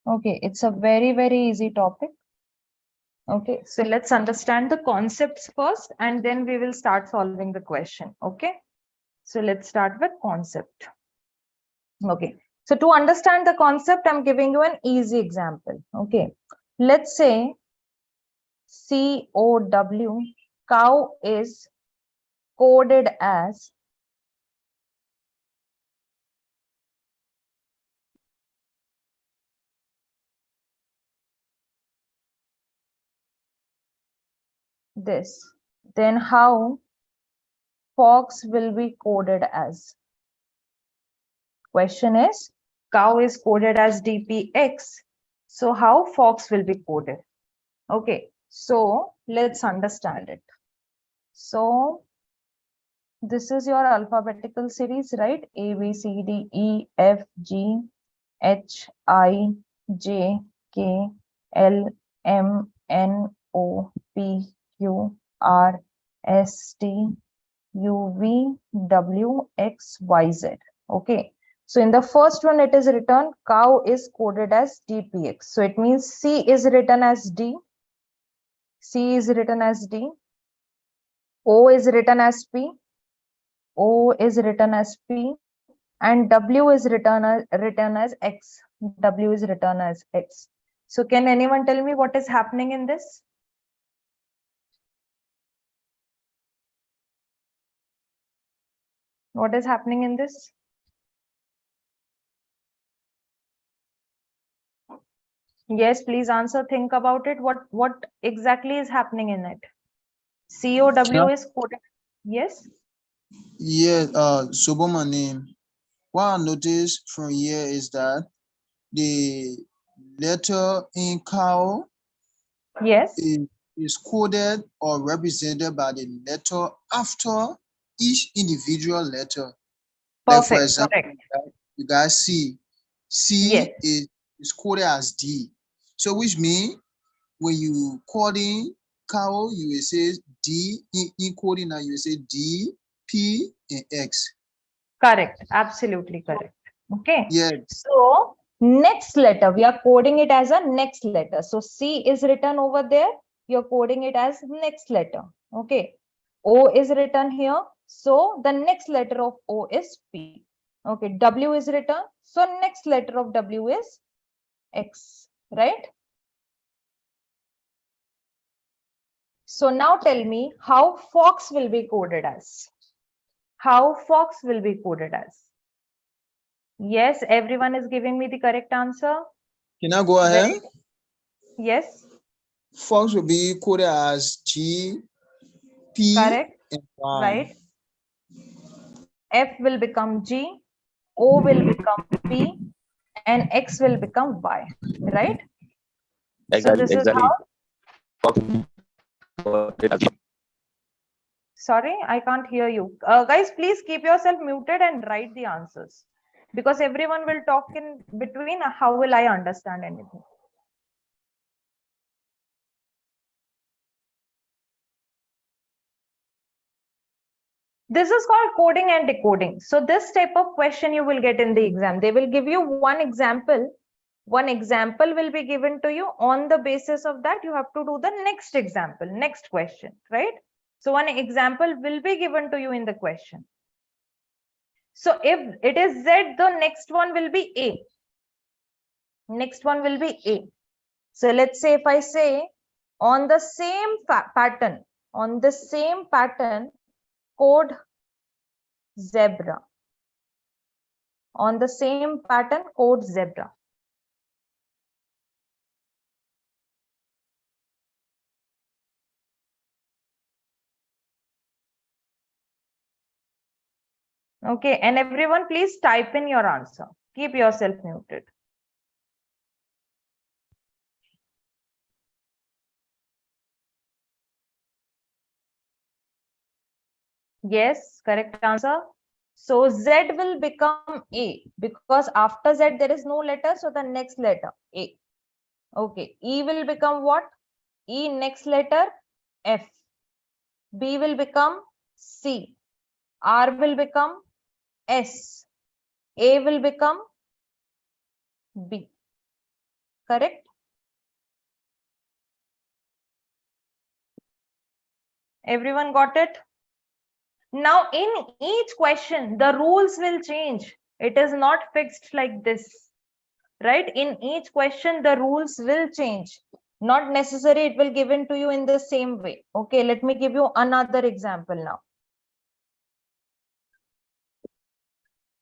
Okay, it's a very, very easy topic. Okay, so let's understand the concepts first and then we will start solving the question. Okay, so let's start with concept. Okay, so to understand the concept, I'm giving you an easy example. Okay, let's say COW, cow is coded as this. Then how fox will be coded as? Question is, cow is coded as DPX. So how fox will be coded? Okay, so let's understand it. So this is your alphabetical series, right? A, B, C, D, E, F, G, H, I, J, K, L, M, N, O, P, Q, R, S, T, U, V, W, X, Y, Z. Okay. So in the first one, it is written cow is coded as DPX. So it means C is written as D. C is written as D. O is written as P. O is written as P. And W is written as X. W is written as X. So can anyone tell me what is happening in this? What is happening in this? Yes, please answer. Think about it. What exactly is happening in it? COW is coded. Yes. Yeah, Subomani, what I noticed from here is that the letter in cow Yes. is coded or represented by the letter after each individual letter. Like for Perfect. example, Correct. you guys see Yes. C is coded as D. So which means when you coding cow, you will say D, in coding now you will say D, P, and X. Correct. Absolutely correct. Okay. Yeah. So next letter, we are coding it as a next letter. So C is written over there. You're coding it as next letter. Okay. O is written here. So the next letter of O is P. Okay. W is written. So next letter of W is X. Right? So now tell me how fox will be coded as. How fox will be coded as. Yes, everyone is giving me the correct answer. Can I go ahead? Very, yes. Fox will be coded as G, P, Correct. and Y. Right. F will become G, O will become P, and X will become Y. Right. So this is how. Sorry, I can't hear you. Guys, please keep yourself muted and write the answers. Because everyone will talk in between. How will I understand anything? This is called coding and decoding. So this type of question you will get in the exam. They will give you one example. One example will be given to you. On the basis of that, you have to do the next example, next question, right? So one example will be given to you in the question. So if it is Z, the next one will be A. Next one will be A. So let's say if I say on the same pattern, code zebra. On the same pattern, code zebra. Okay, and everyone please type in your answer. Keep yourself muted. Yes, correct answer. So Z will become A because after Z there is no letter. So the next letter A. Okay. E will become what? E next letter F. B will become C. R will become S. A will become B. Correct? Everyone got it? Now, in each question, the rules will change. It is not fixed like this, right? In each question, the rules will change. Not necessary, it will given to you in the same way. Okay, let me give you another example now.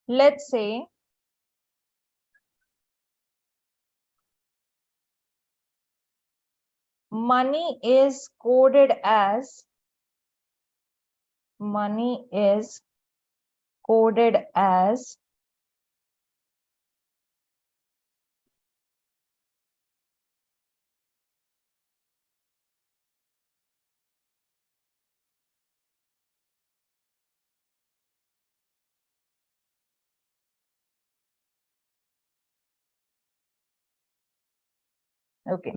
Let's say money is coded as okay.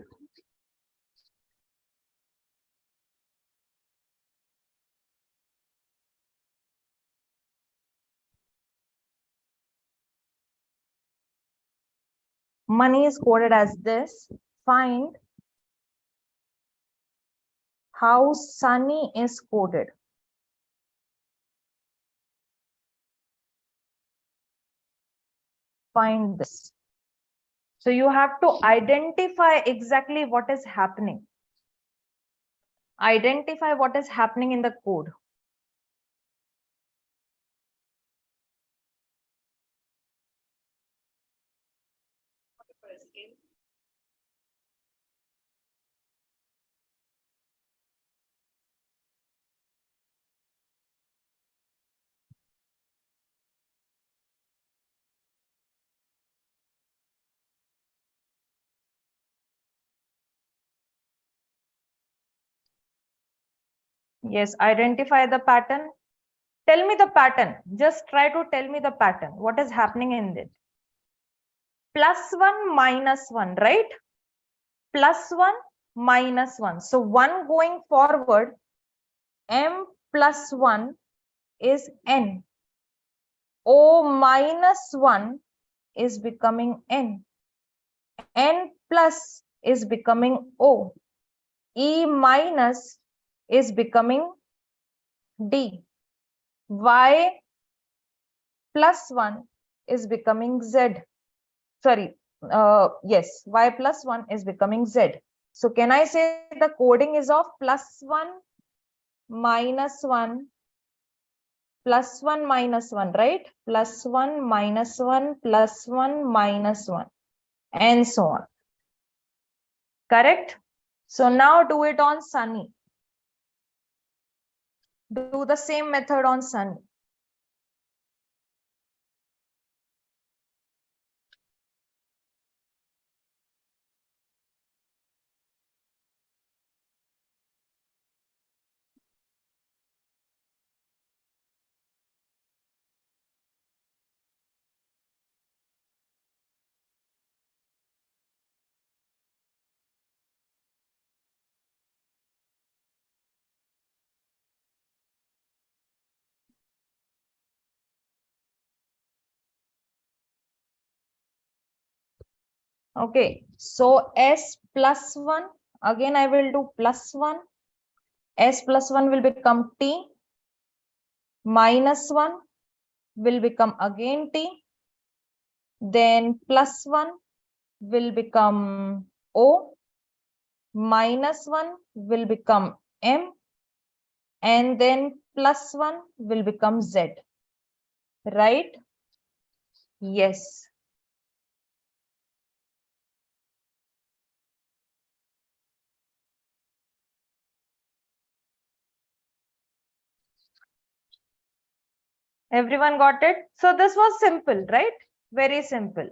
Money is coded as this. Find how Sunny is coded. Find this. So you have to identify exactly what is happening. Identify what is happening in the code. Yes, identify the pattern. Tell me the pattern. Just try to tell me the pattern. What is happening in it? +1 -1, right? +1 -1. So 1 going forward, m plus 1 is n. O minus 1 is becoming n. N plus is becoming O. E minus is becoming D. Y plus 1 is becoming Z. Sorry, yes, Y plus 1 is becoming Z. So can I say the coding is of +1 -1 +1 -1, right? +1 -1 +1 -1 and so on. Correct? So now do it on Sunny. Do the same method on Sunny. Okay, so S plus 1, again I will do +1. S plus 1 will become T. -1 will become again T. Then +1 will become O. -1 will become M. And then +1 will become Z. Right? Yes. Everyone got it? So this was simple, right? Very simple.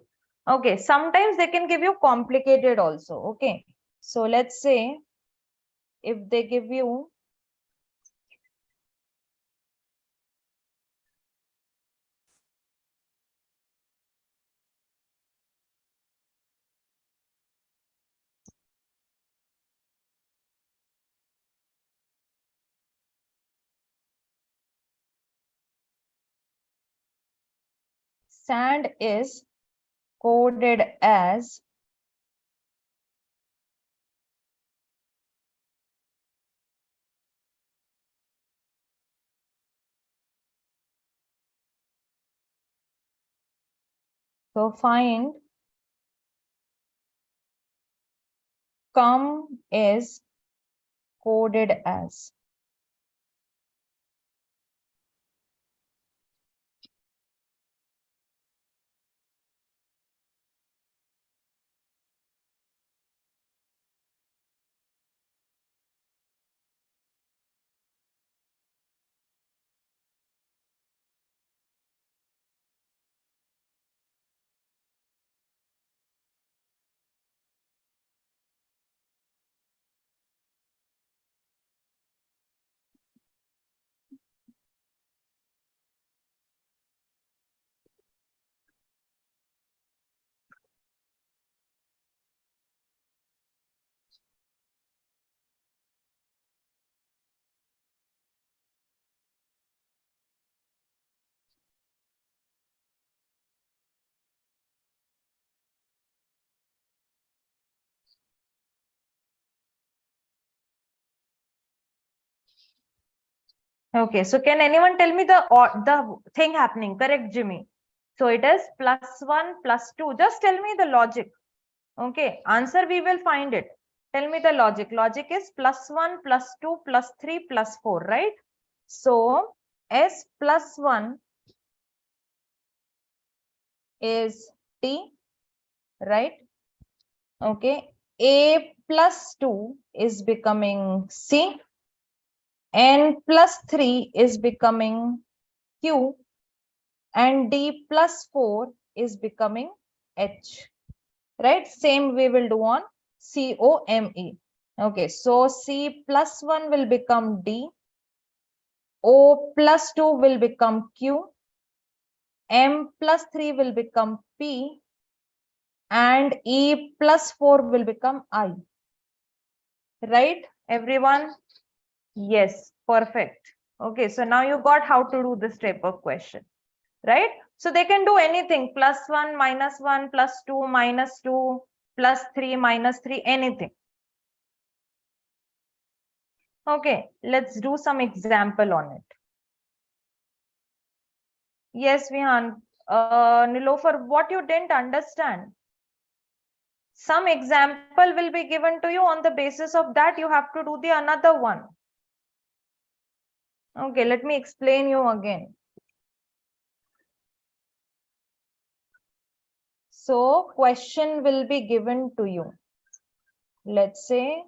Okay, sometimes they can give you complicated also. Okay, so let's say if they give you sand is coded as So find come is coded as. Okay, so can anyone tell me the thing happening? Correct, Jimmy. So it is +1 +2. Just tell me the logic. Okay, answer we will find it. Tell me the logic. Logic is +1 +2 +3 +4, right? So S +1 is T, right? Okay. A +2 is becoming C. N +3 is becoming Q. And D +4 is becoming H, right? Same we will do on COME. Okay, so C +1 will become D, O +2 will become Q, M +3 will become P, and E +4 will become I. Right, everyone? Yes, perfect. Okay, so now you got how to do this type of question, right? So they can do anything, +1, -1, +2, -2, +3, -3, anything. Okay, let's do some example on it. Yes, Vihan. Nilofer, what you didn't understand? Some example will be given to you. On the basis of that, you have to do the another one. Okay, let me explain you again. So question will be given to you. Let's say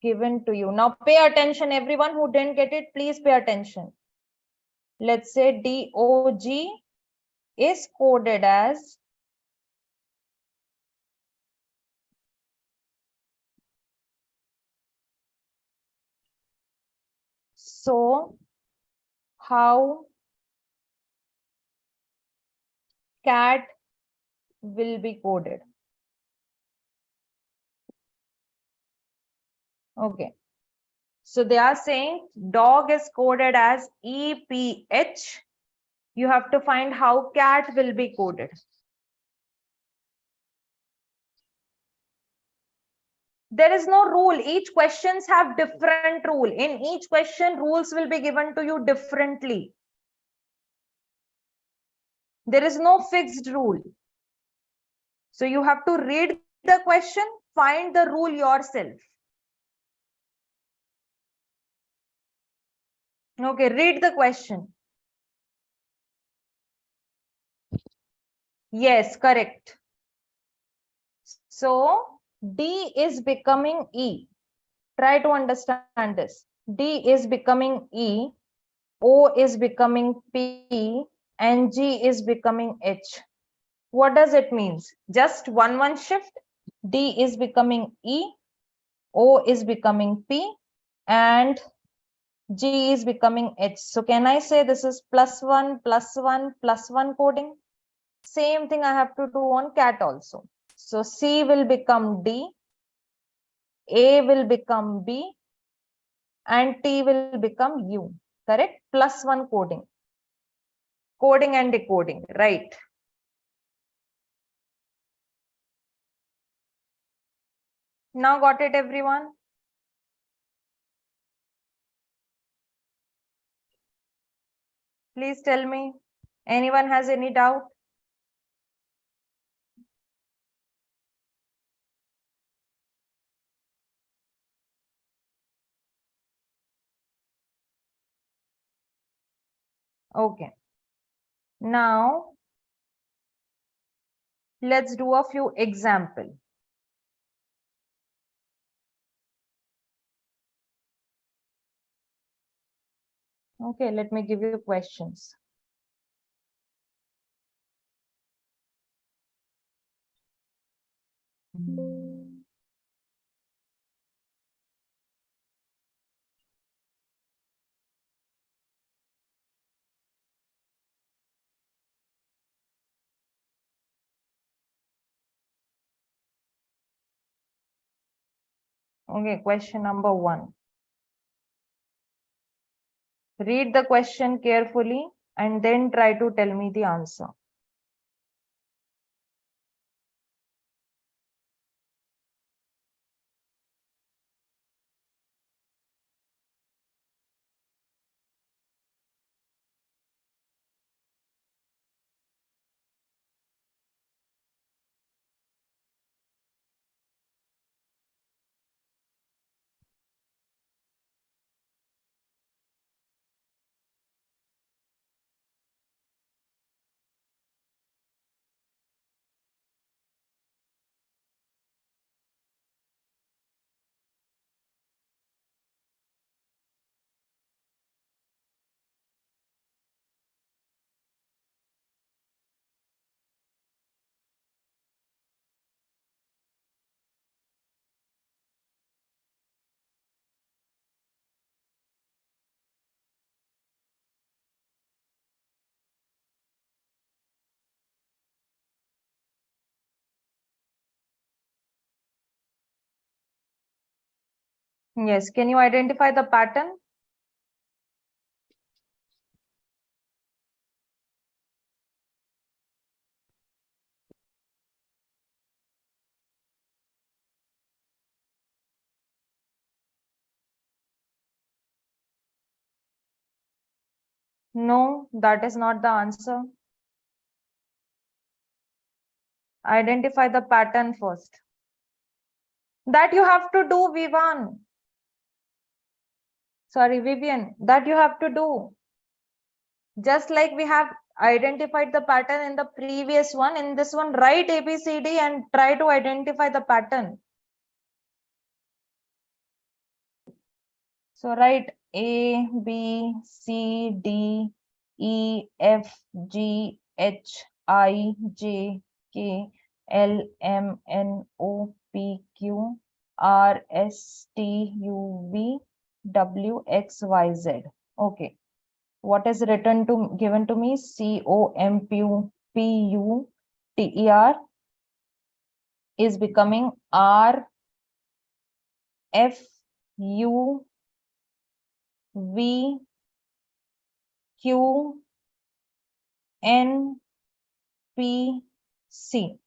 given to you. Now pay attention, everyone who didn't get it, please pay attention. Let's say DOG is coded as so how cat will be coded. Okay. So they are saying dog is coded as EPH. You have to find how cat will be coded. There is no rule. Each questions have different rule. In each question, rules will be given to you differently. There is no fixed rule. So you have to read the question, find the rule yourself. Okay, read the question. Yes, correct. So D is becoming E. Try to understand this. D is becoming E, O is becoming P, and G is becoming H. What does it mean? Just one shift. D is becoming E, O is becoming P, and G is becoming H. So can I say this is +1, +1, +1 coding? Same thing I have to do on cat also. So C will become D, A will become B, and T will become U. Correct? +1 coding. Coding and decoding, right? Now got it, everyone? Please tell me. Anyone has any doubt? Okay. Now, let's do a few examples. Okay, let me give you questions. Okay, question number 1. Read the question carefully and then try to tell me the answer. Yes, can you identify the pattern? No, that is not the answer. Identify the pattern first. That you have to do, Vivian. Sorry, Vivian, that you have to do. Just like we have identified the pattern in the previous one, in this one, write ABCD and try to identify the pattern. So write A, B, C, D, E, F, G, H, I, J, K, L, M, N, O, P, Q, R, S, T, U, V, W, X, Y, Z. Okay. What is written to given to me? COMPUTER is becoming R, F, U, V, Q, N, P, C.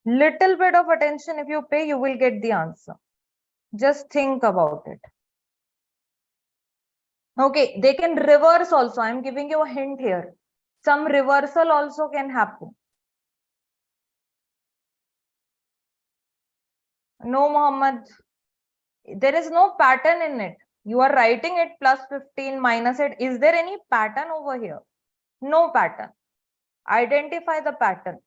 Little bit of attention if you pay, you will get the answer. Just think about it. Okay, they can reverse also. I'm giving you a hint here. Some reversal also can happen. No, Mohammed. There is no pattern in it. You are writing it plus 15 minus it. Is there any pattern over here? No pattern. Identify the pattern.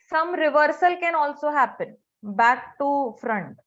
Some reversal can also happen. Back to front.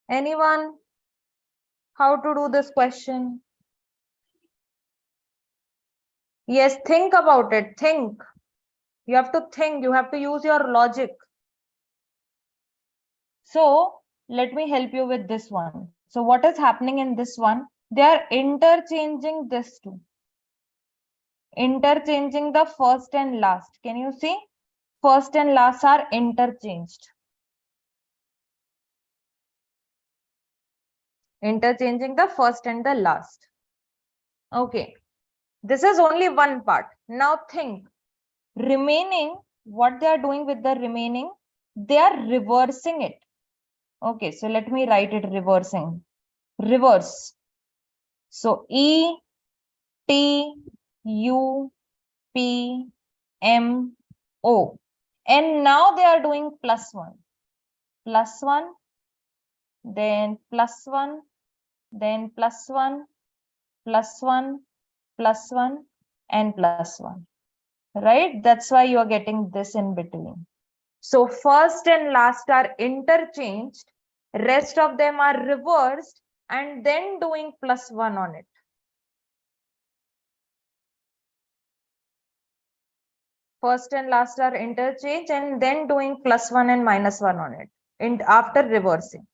Anyone? How to do this question? Yes, think about it. Think. You have to think. You have to use your logic. So let me help you with this one. So what is happening in this one? They are interchanging this two. Interchanging the first and last. Can you see? First and last are interchanged. Interchanging the first and the last. Okay. This is only one part. Now think. Remaining, what they are doing with the remaining? They are reversing it. Okay, so let me write it reversing. Reverse. So E, T, U, P, M, O. And now they are doing plus one. Plus one, then plus one, then plus one, plus one, plus one, and plus one. Right? That's why you are getting this in between. So first and last are interchanged. Rest of them are reversed and then doing plus one on it. First and last are interchanged and then doing plus one and minus one on it. And after reversing.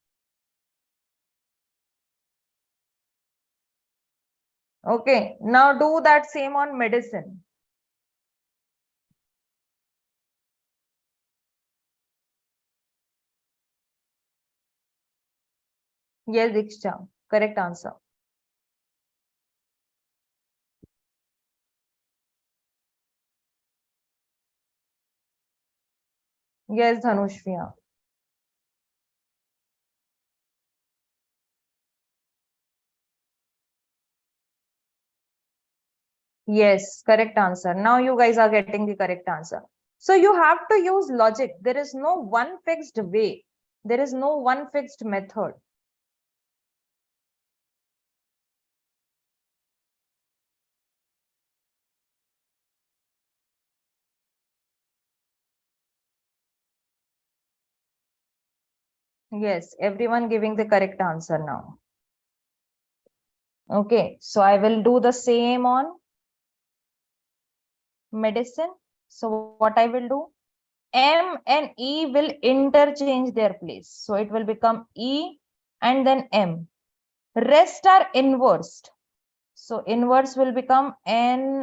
Okay, now do that same on medicine. Yes, Diksha, correct answer. Yes, Dhanushriya. Yes, correct answer. Now you guys are getting the correct answer. So you have to use logic. There is no one fixed way. There is no one fixed method. Yes, everyone giving the correct answer now. Okay, so I will do the same on medicine. So what I will do? M and E will interchange their place. So it will become E and then M. Rest are inversed. So inverse will become NICIDE.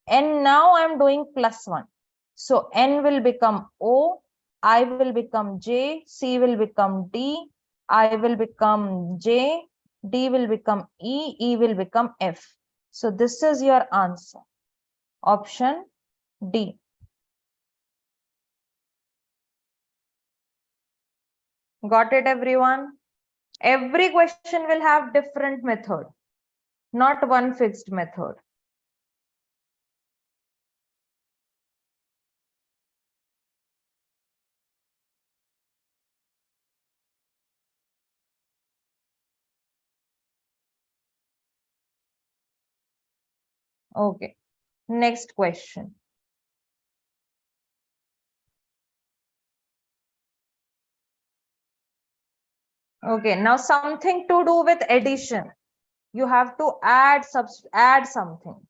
And now I'm doing plus one. So N will become O, I will become J, C will become D, I will become J, D will become E, E will become F. So this is your answer. Option D. Got it, everyone? Every question will have different method, not one fixed method. Okay, next question. Okay, now something to do with addition. You have to add something.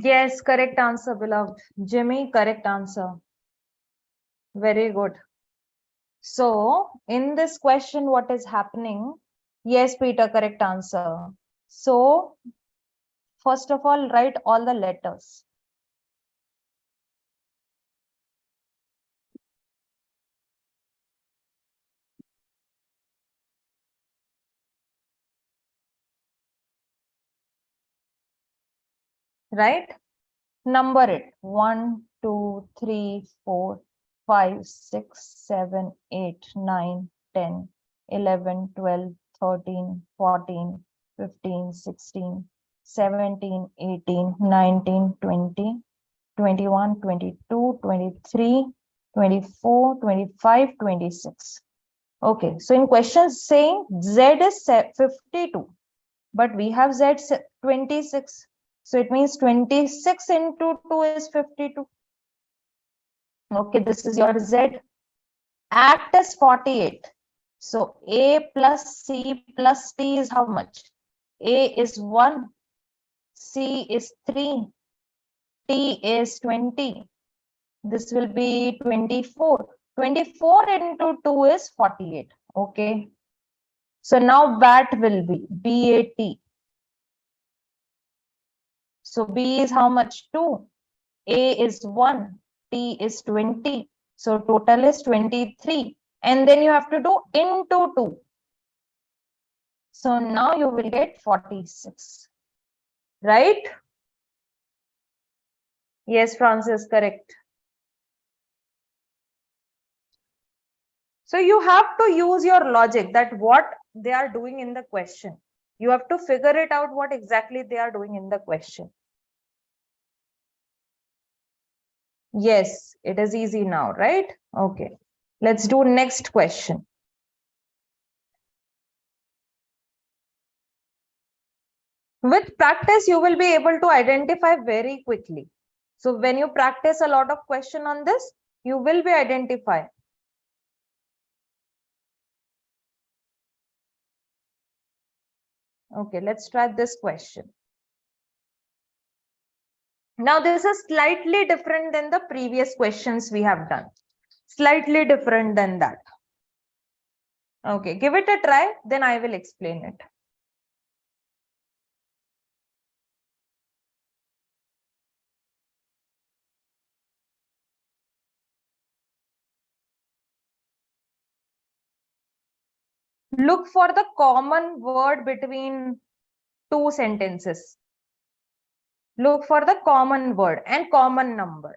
Yes, correct answer, beloved. Jimmy, correct answer. Very good. So, in this question, what is happening? Yes, Peter, correct answer. So, first of all, write all the letters. Right? Number it. 1, 2, 3, 4, 5, 6, 7, 8, 9, 10, 11, 12, 13, 14, 15, 16, 17, 18, 19, 20, 21, 22, 23, 24, 25, 26. Okay, so in questions saying Z is 52, but we have Z 26. So it means 26 into 2 is 52. Okay, this is your Z. Act is 48. So A plus C plus T is how much? A is 1, C is 3, T is 20. This will be 24. 24 into 2 is 48. Okay. So now BAT will be BAT. So B is how much? 2. A is 1. T is 20. So total is 23. And then you have to do into 2. So now you will get 46. Right? Yes, Francis, correct. So you have to use your logic that what they are doing in the question. You have to figure it out what exactly they are doing in the question. Yes, it is easy now, right? Okay. Let's do next question. With practice, you will be able to identify very quickly. So when you practice a lot of question on this, you will be identify. Okay, let's try this question. Now this is slightly different than the previous questions we have done. Slightly different than that. Okay, give it a try, then I will explain it. Look for the common word between two sentences. Look for the common word and common number.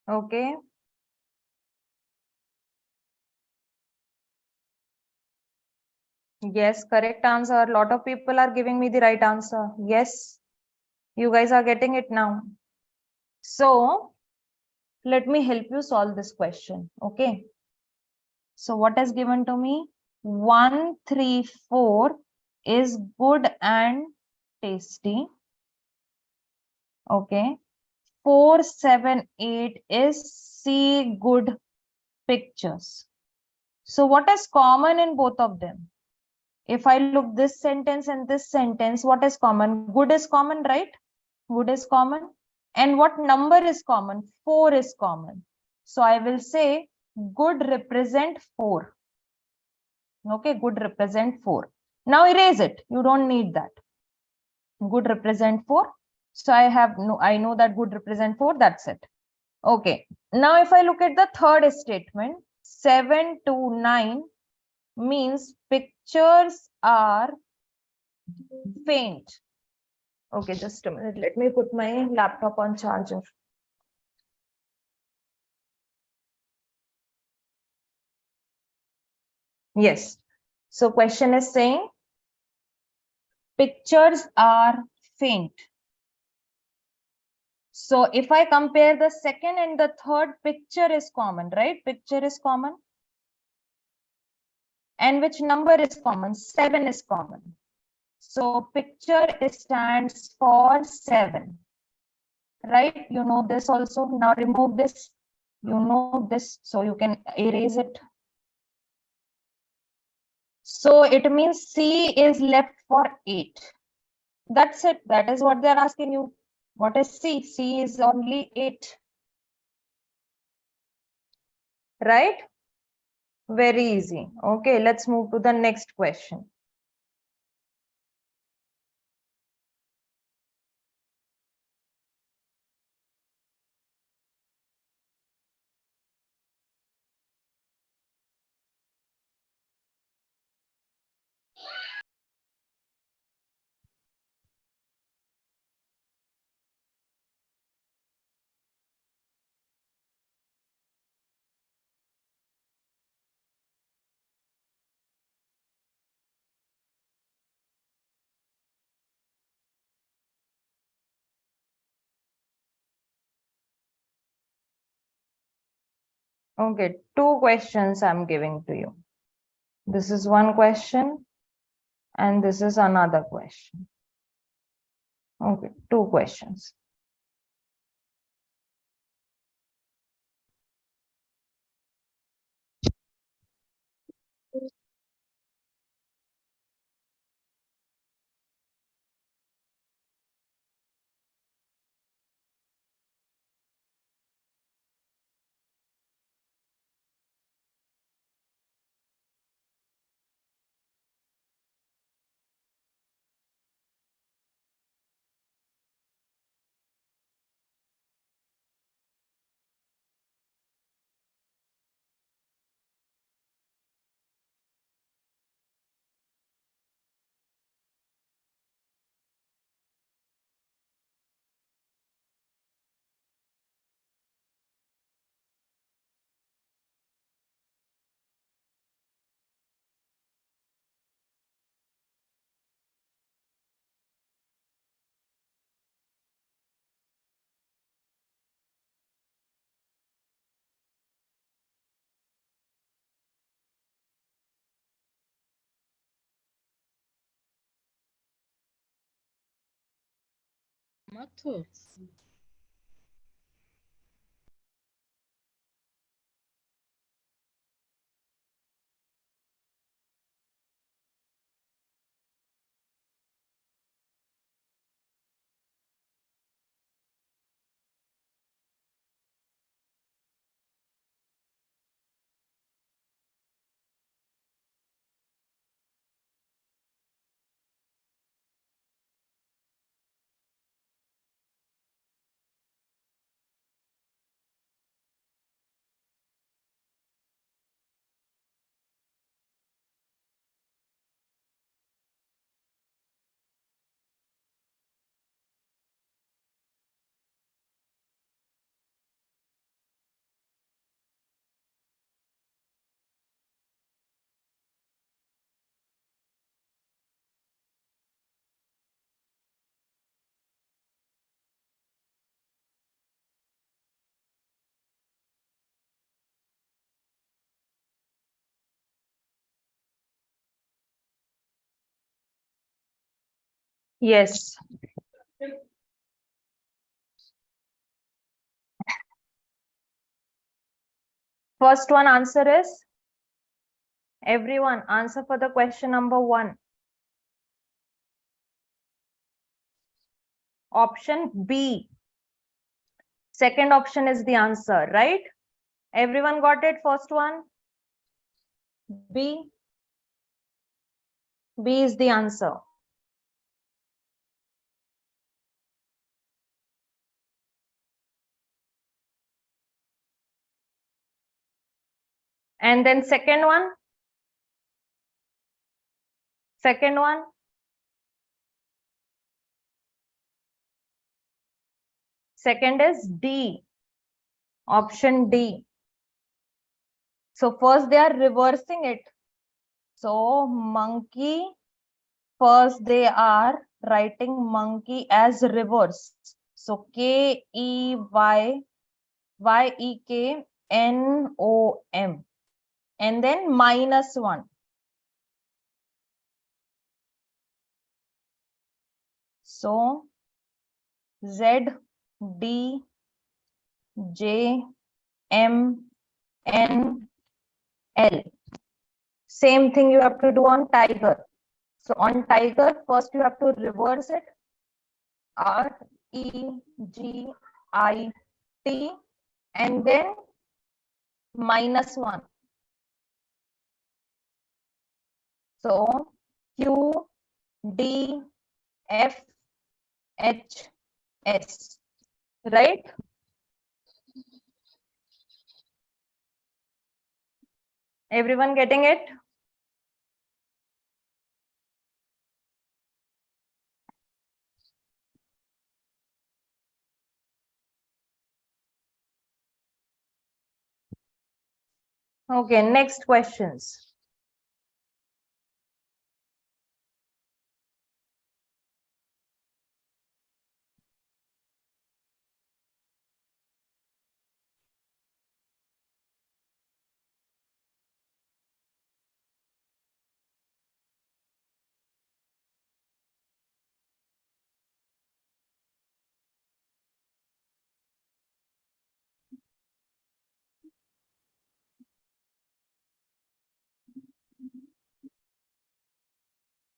Okay. Yes, correct answer. A lot of people are giving me the right answer. Yes, you guys are getting it now. So let me help you solve this question. Okay. So what is given to me? 1, 3, 4 is good and tasty. Okay. 4, 7, 8 is see good pictures. So what is common in both of them? If I look this sentence and this sentence, what is common? Good is common, right? Good is common. And what number is common? 4 is common. So I will say good represent 4. Okay, good represent 4. Now erase it. You don't need that. Good represent 4. So I know that good represent 4. That's it. Okay. Now if I look at the third statement, 7 to 9 means pictures are faint. Okay, just a minute. Let me put my laptop on charger. Yes. So question is saying pictures are faint. So if I compare the second and the third, picture is common, right? Picture is common. And which number is common? 7 is common. So picture stands for 7. Right? You know this also. Now remove this. You know this, so you can erase it. So it means C is left for 8. That's it. That is what they're asking you. What is C? C is only 8. Right? Very easy. Okay, let's move to the next question. Okay, 2 questions I'm giving to you. This is one question and this is another question. Okay, 2 questions. Yes. First one answer is, everyone answer for the question number 1. Option B. Second option is the answer, right? Everyone got it? First one? B. B is the answer. And then second one. Second one. Second is D. Option D. So first they are reversing it. So monkey, first they are writing monkey as reverse. So KEYEKNOM. And then -1. So ZDJMNL. Same thing you have to do on tiger. So on tiger, first you have to reverse it. REGIT and then -1. So QDFHS, right? Everyone getting it? Okay, next questions.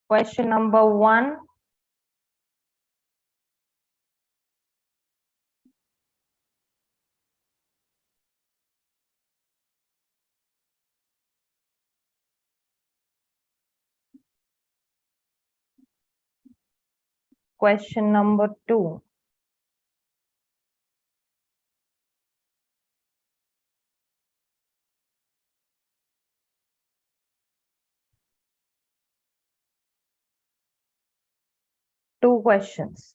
Question number 1. Question number 2. Two questions.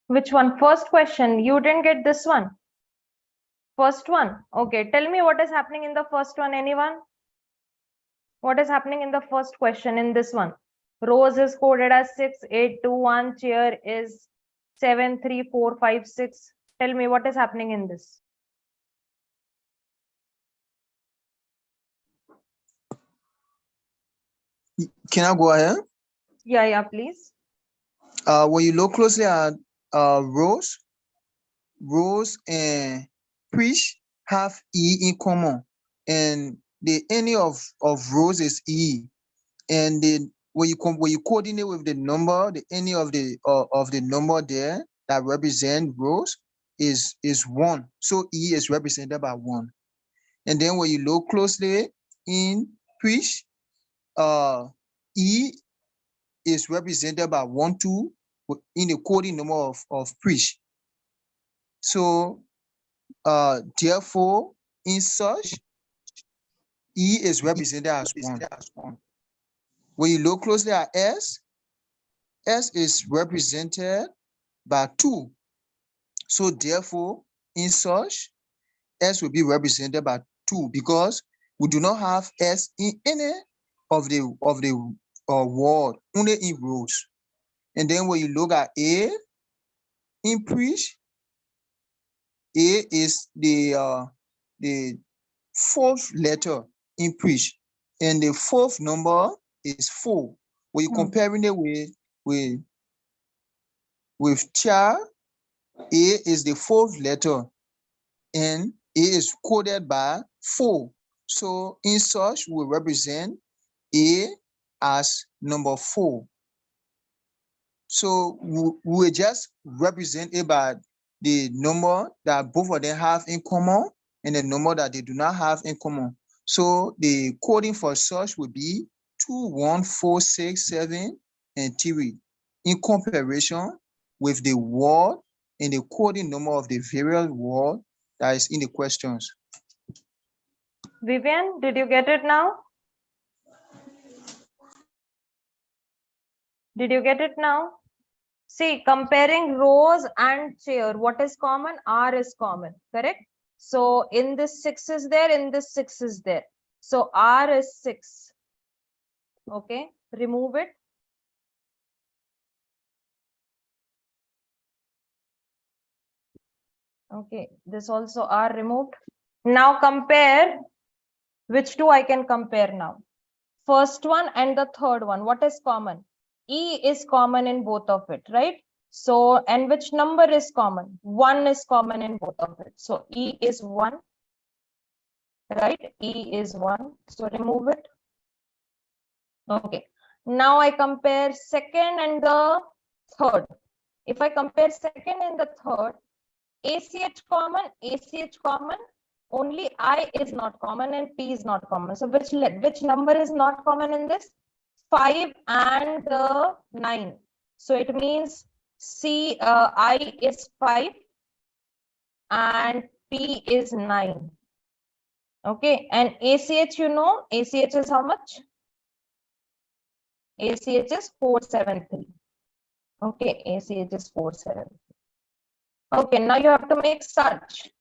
Which one? First question. You didn't get this one. First one. Okay. Tell me what is happening in the first one. Anyone? What is happening in the first question in this one? Rose is coded as 6821. Chair is 73456. Tell me what is happening in this. Can I go ahead? Yeah, please. When you look closely at Rose and Preach have E in common, and the any of Rose is E, and then when you coordinate with the number, the any of the number there that represent Rose is 1. So E is represented by 1. And then when you look closely in Preach, E is represented by 1, 2 in the coding number of Preach. So therefore, in such, E is represented as 1. When you look closely at S is represented by 2. So therefore, in such, S will be represented by 2 because we do not have S in any of the word, only in rows. And then when you look at A, in preach, A is the 4th letter in preach, and the 4th number is 4. When you're comparing it with cha, A is the 4th letter, and A is coded by 4. So in such, we represent A as number 4. So we just represent it by the number that both of them have in common and the number that they do not have in common. So the coding for such would be 2, 1, 4, 6, 7, and 3 in comparison with the word and the coding number of the various word that is in the questions. Vivian, did you get it now? Did you get it now? See, comparing rows and chair, what is common? R is common, correct? So in this 6 is there, in this 6 is there. So R is 6. Okay, remove it. Okay, this also R removed. Now compare, which two I can compare now? First one and the third one, what is common? E is common in both of it, right? So, and which number is common? 1 is common in both of it. So E is 1, right? E is 1. So remove it. Okay. Now I compare second and the third. If I compare second and the third, ACH common, only I is not common and P is not common. So which number is not common in this? 5 and 9. So it means I is 5 and P is 9. Okay, and ACH, you know, ACH is how much? ACH is 473. Okay, ACH is 473. Okay, now you have to make such.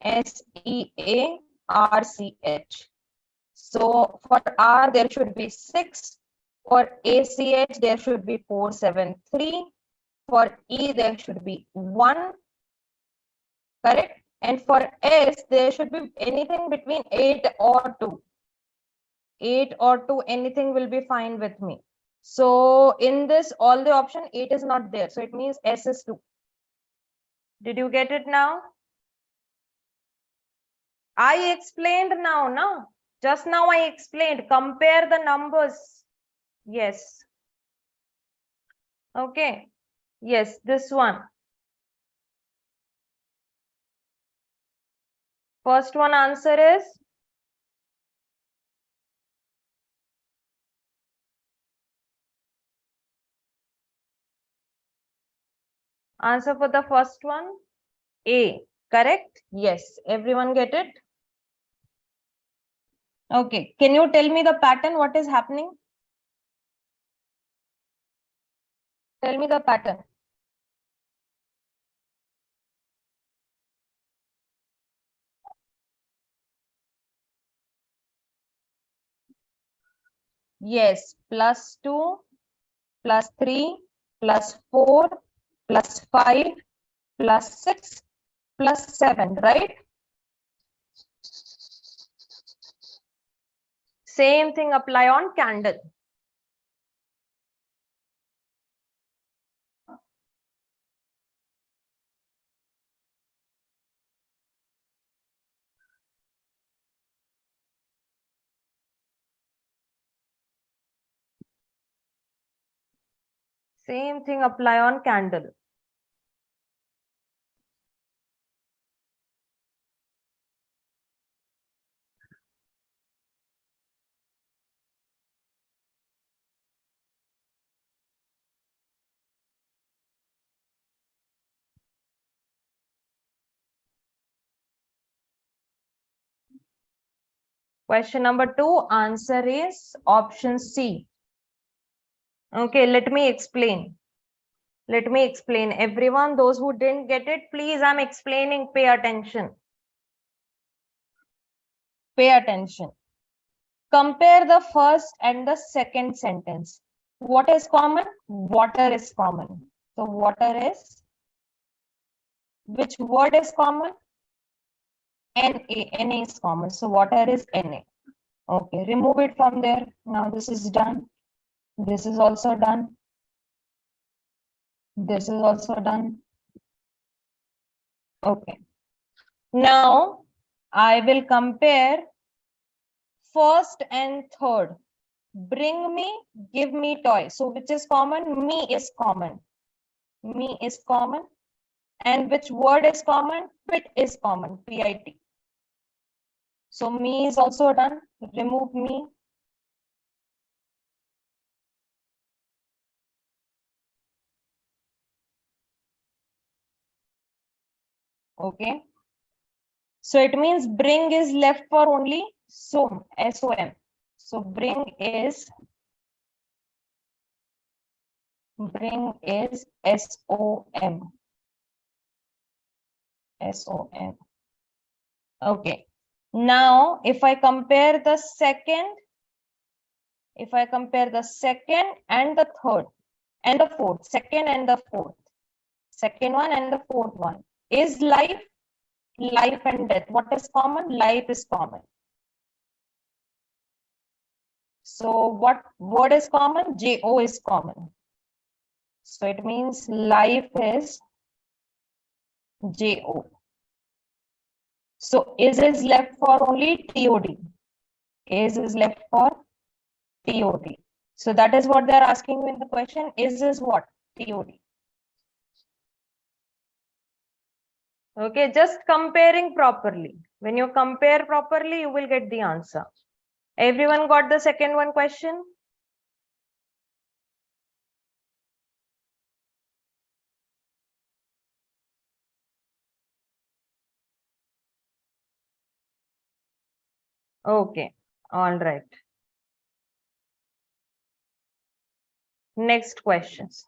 SEARCH. So for R, there should be 6. For ACH, there should be 473. For E, there should be 1. Correct? And for S, there should be anything between 8 or 2. 8 or 2, anything will be fine with me. So in this, all the option 8 is not there. So it means S is 2. Did you get it now? I explained now, no? Just now I explained. Compare the numbers. Yes. Okay. Yes, this one. First one answer is answer for the first one A. Correct? Yes. Everyone get it? Okay. Can you tell me the pattern? What is happening? Tell me the pattern. Yes. +2, +3, +4, +5, +6, +7, right? Same thing apply on candle. Same thing apply on candle. Question number 2, answer is option C. Okay, let me explain. Let me explain. Everyone, those who didn't get it, please, I'm explaining. Pay attention. Pay attention. Compare the first and the second sentence. What is common? Water is common. So water is, which word is common? Na. Na is common. So water is Na. Okay, remove it from there. Now this is done. This is also done. This is also done. Okay. Now I will compare first and third. Bring me, give me toy. So which is common? Me is common. Me is common. And which word is common? Pit is common. Pit. So me is also done. Remove me. Okay. So it means bring is left for only SOM. SOM. So bring is SOM. SOM. Okay. Now, if I compare the second and the third and the fourth, second and the fourth, second one and the fourth one is life and death. What is common? Life is common. So what word is common? JO is common. So it means life is JO. So is left for only TOD. Is left for TOD. So that is what they are asking you in the question. Is what? TOD. Okay, just comparing properly. When you compare properly, you will get the answer. Everyone got the second one question? Okay, all right. Next questions.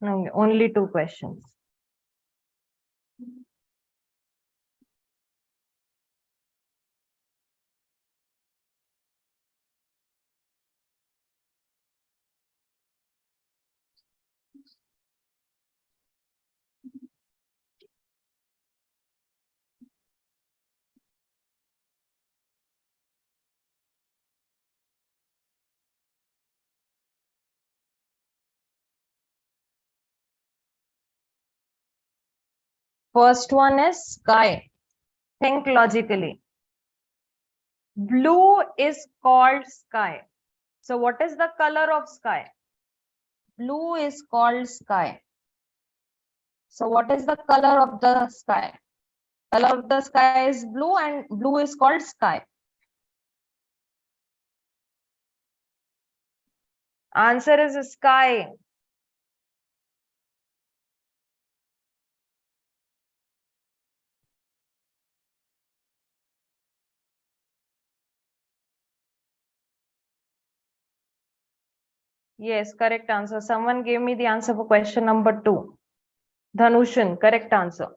No, only two questions. First one is sky. Think logically. Blue is called sky. So what is the color of sky? Blue is called sky. So what is the color of the sky? Color of the sky is blue and blue is called sky. Answer is sky. Yes, correct answer. Someone gave me the answer for question number 2. Dhanushan, correct answer.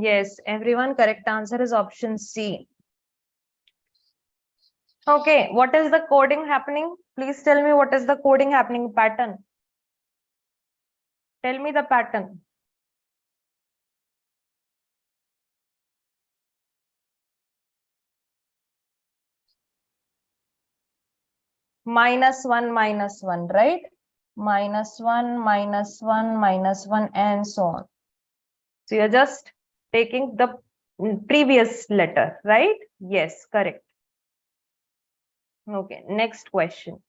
Yes, everyone, correct answer is option C. Okay, what is the coding happening? Please tell me what is the coding happening pattern. Tell me the pattern. -1, right? -1, -1, -1, and so on. So you're just taking the previous letter, right? Yes, correct. Okay, next question.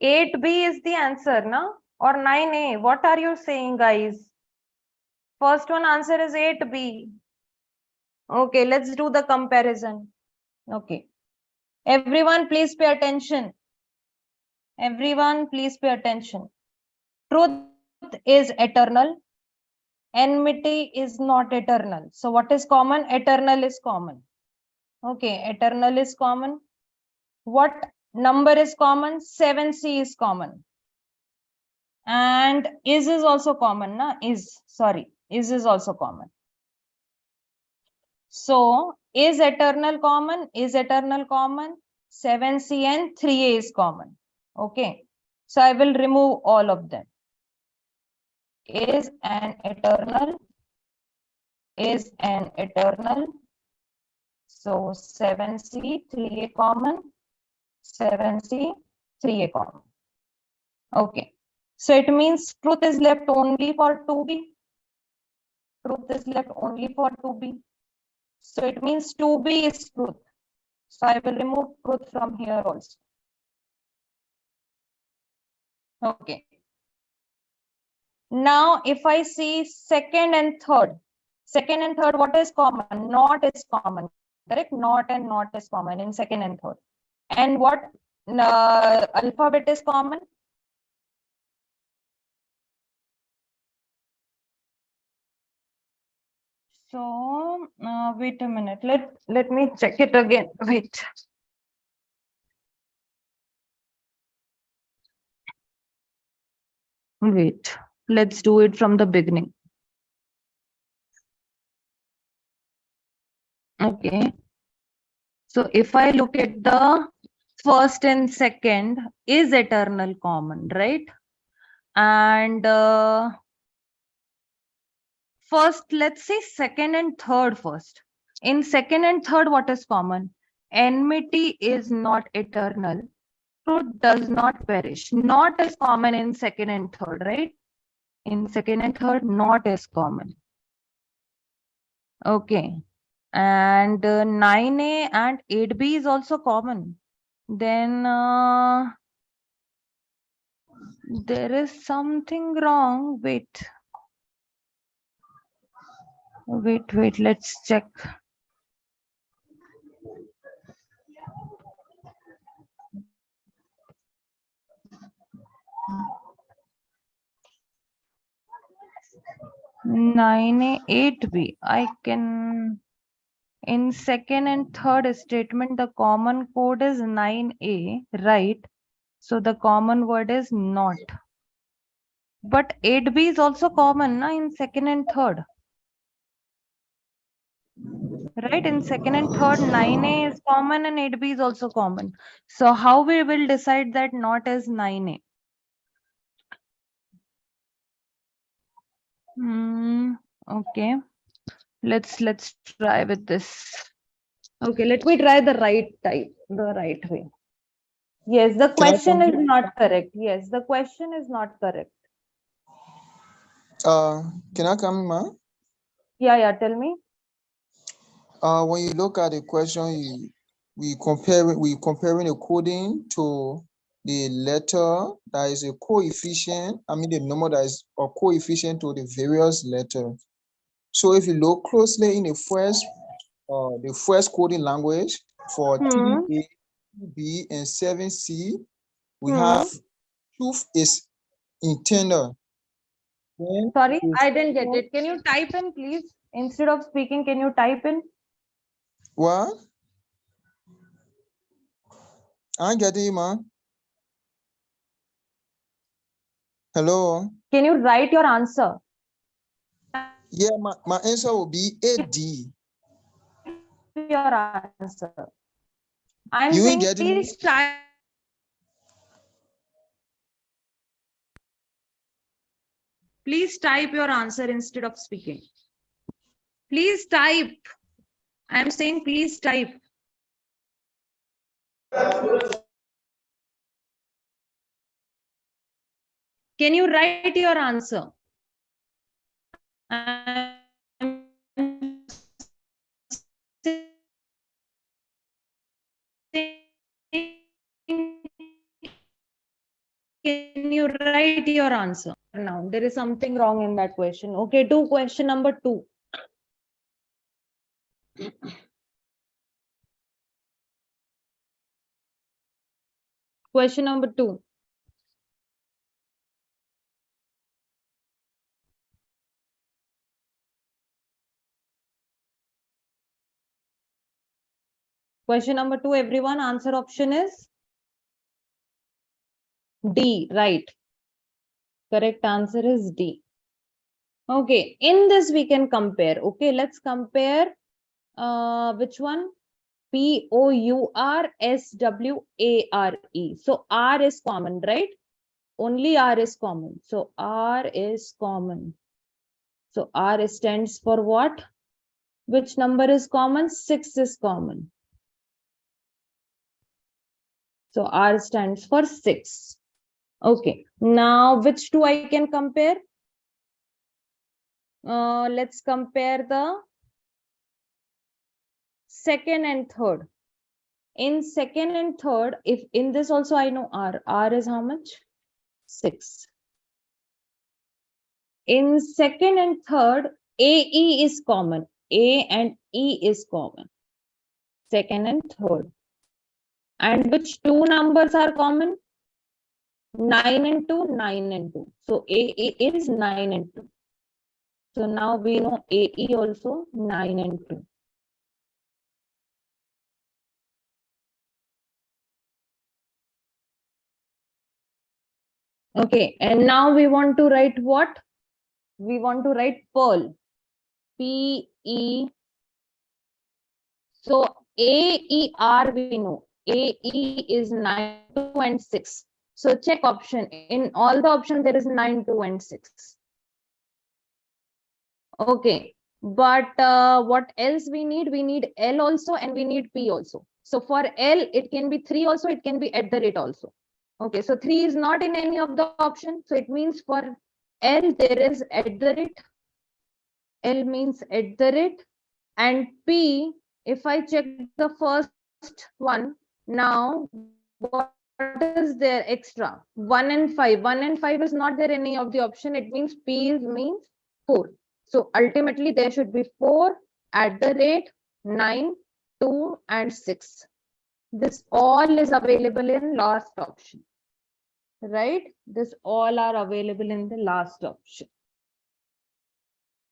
8B is the answer, na? Or 9A? What are you saying, guys? First one answer is 8B. Okay, let's do the comparison. Okay. Everyone, please pay attention. Everyone, please pay attention. Truth is eternal. Enmity is not eternal. So what is common? Eternal is common. Okay, eternal is common. What number is common? 7C is common. And is also common, na? Is also common. So is eternal common? Is eternal common? 7C and 3A is common. Okay. So I will remove all of them. Is an eternal. So 7C, 3A common. 7C, 3A common. Okay. So it means truth is left only for 2B. Truth is left only for 2B. So it means 2B is truth. So I will remove truth from here also. Okay. Now, if I see second and third, what is common? Not is common, correct? Not and not is common in second and third. And what alphabet is common? So, wait a minute. Let me check it again. Wait. Wait. Let's do it from the beginning. Okay. So if I look at the first and second is eternal common, right? And first, let's say second and third first. In second and third, what is common? Enmity is not eternal. Truth does not perish. Not is common in second and third, right? In second and third, not is common. Okay. And 9A and 8B is also common. Then there is something wrong. Wait, let's check. Nine A, 8B. I can, in second and third statement, the common code is 9A, right? So the common word is not. But 8B is also common, na, in second and third. Right, in second and third, 9A is common and 8B is also common. So how we will decide that not as 9A? Okay, let's try with this. Okay, let me try the right way. Yes, the question is not correct. Yes, the question is not correct. Can I come in, ma? Yeah, tell me. When you look at the question, we comparing the coding to the letter that is a coefficient. I mean the number that is a coefficient to the various letters. So if you look closely in the first coding language for 3A, 2B, and 7C, we have truth is intended. Sorry, I didn't get it. Can you type in, please? Instead of speaking, can you type in? What? I'm getting you, ma. Hello. Can you write your answer? Yeah, my answer will be AD. Your answer. I'm You ain't saying getting me? please type. Please type your answer instead of speaking. Please type. I'm saying please type. Can you write your answer? you write your answer. Now, there is something wrong in that question. Okay, do question number 2. Question number 2. Question number 2, everyone, answer option is D, right? Correct answer is D. Okay, in this we can compare. Okay, let's compare which one? POURSWARE. So R is common, right? Only R is common. So R is common. So R stands for what? Which number is common? 6 is common. So R stands for 6. Okay. Now which two I can compare? Let's compare the second and third. In second and third, if in this also I know R is how much? 6. In second and third, AE is common. A and E is common. Second and third. And which two numbers are common? 9 and 2, 9 and 2. So AE is 9 and 2. So now we know AE also 9 and 2. Okay, and now we want to write what? We want to write Pearl. PE. So AER we know. AE is 9, 2 and 6. So check option. In all the options there is 9, 2 and 6. Okay, but what else we need? We need L also and we need P also. So for L, it can be 3 also, it can be at the rate also. Okay, so 3 is not in any of the options. So it means for L, there is at the rate. L means at the rate. And P, if I check the first one, now what is there extra? 1 and 5. 1 and 5 is not there any of the option. It means P means 4. So ultimately there should be 4 at the rate 9, 2 and 6. This all is available in last option. Right? This all are available in the last option.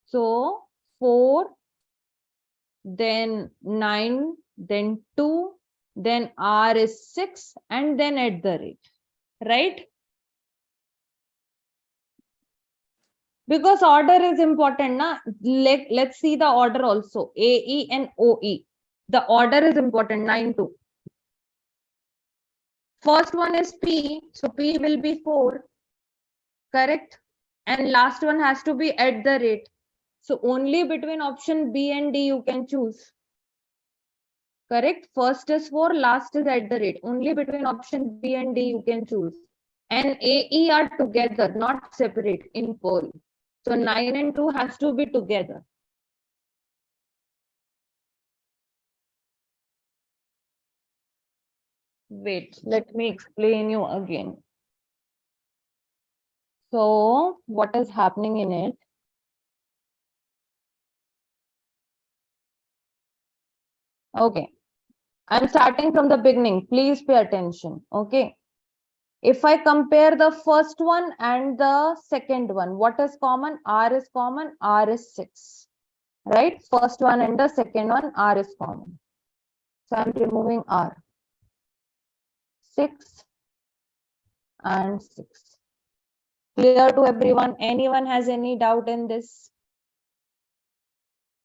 So 4, then 9, then 2, then R is 6, and then at the rate. Right? Because order is important, na? Let's see the order also. AE and OE. The order is important, 9, 2. First one is P, so P will be 4. Correct? And last one has to be at the rate. So only between option B and D you can choose. Correct? First is 4, last is at the rate. Only between option B and D you can choose. And AE are together, not separate in Pearl. So 9 and 2 has to be together. Wait, let me explain you again. So what is happening in it? Okay, I'm starting from the beginning. Please pay attention. Okay. If I compare the first one and the second one, what is common? R is common, R is 6. Right? First one and the second one, R is common. So I'm removing R. 6 and 6. Clear to everyone? Anyone has any doubt in this?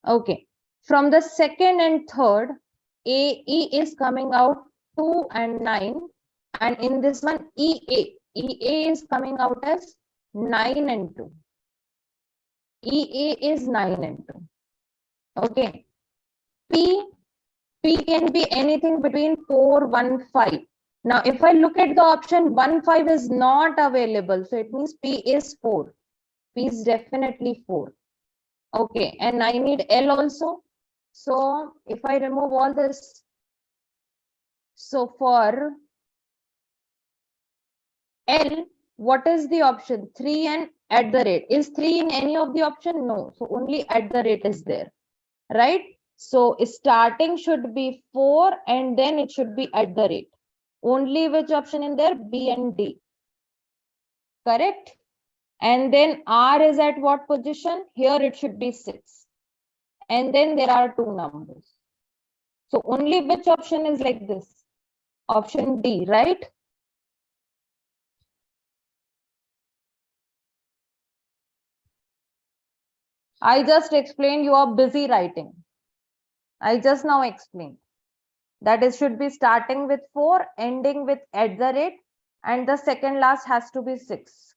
Okay. From the second and third, AE is coming out 2 and 9. And in this one, EA is coming out as 9 and 2. EA is 9 and 2. Okay. P can be anything between 4, 1, 5. Now, if I look at the option 1, 5 is not available. So it means P is 4. P is definitely 4. Okay. And I need L also. So if I remove all this, so for L, what is the option? 3 and at the rate. Is 3 in any of the option? No. So only at the rate is there, right? So starting should be 4 and then it should be at the rate. Only which option in there? B and D. Correct? And then R is at what position? Here it should be 6. And then there are two numbers. So only which option is like this? Option D, right? I just explained, you are busy writing. I just now explained that it should be starting with 4, ending with at the rate, and the second last has to be 6.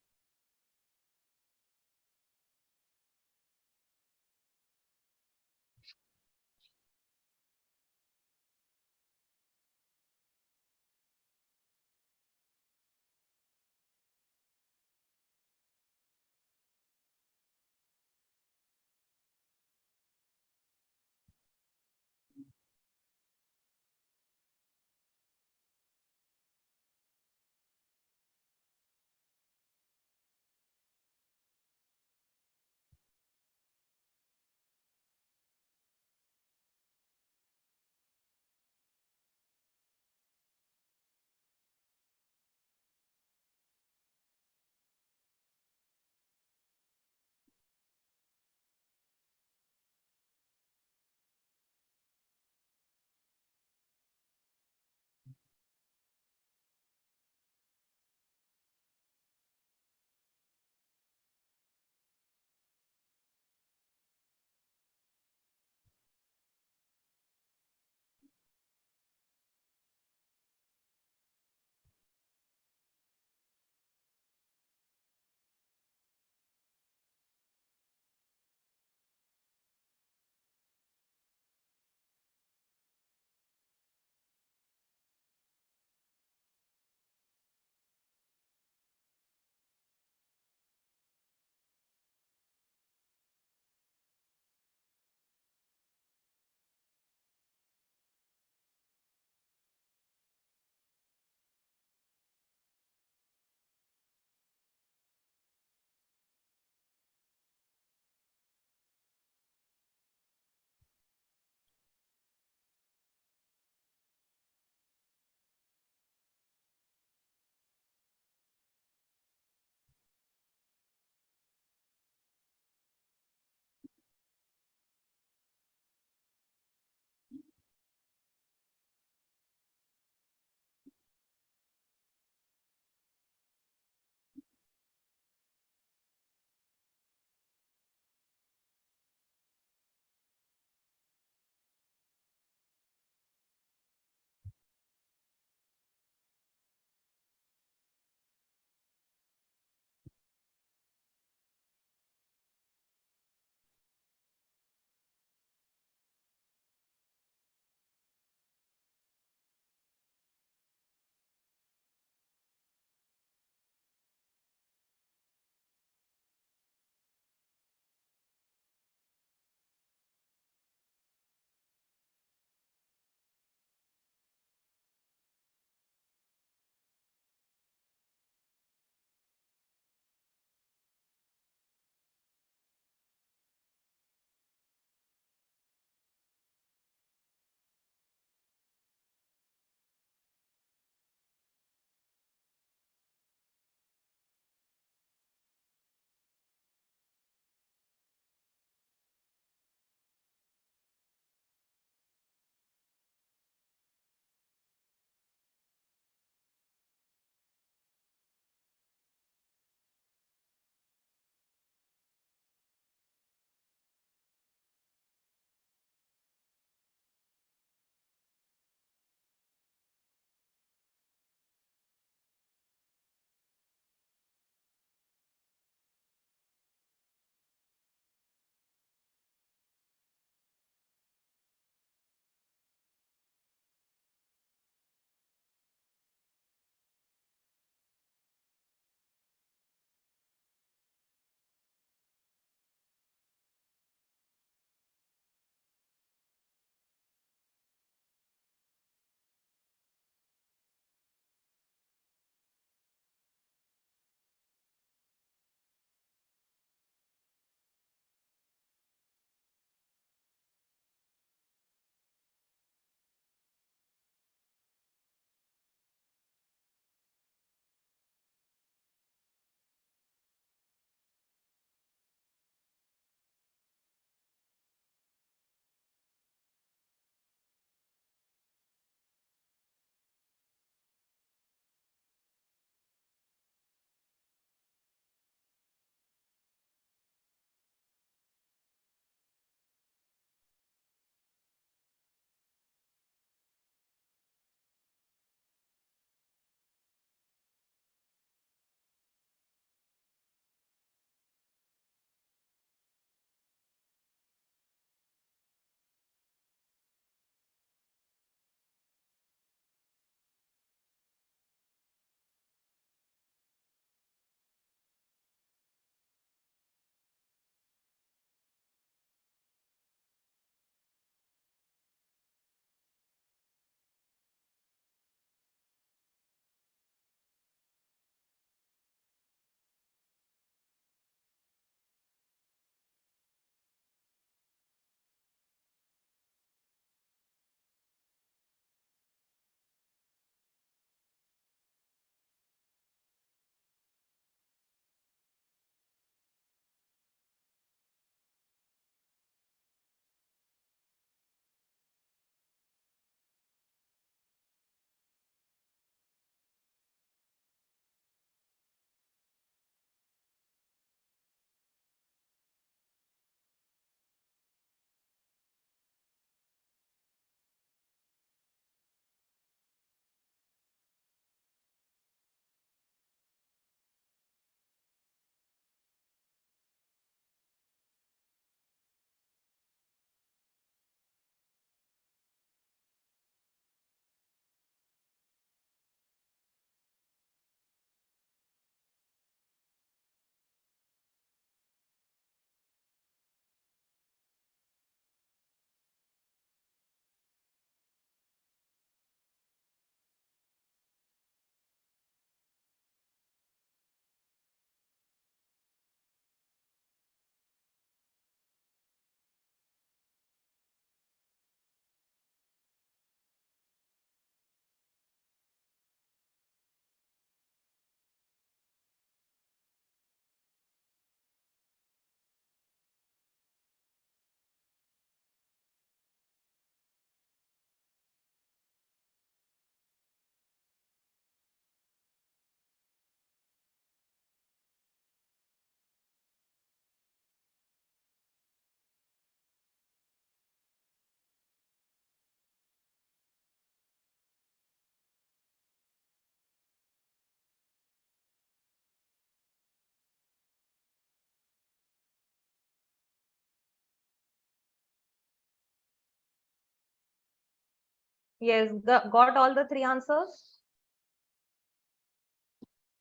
Yes, got all the three answers?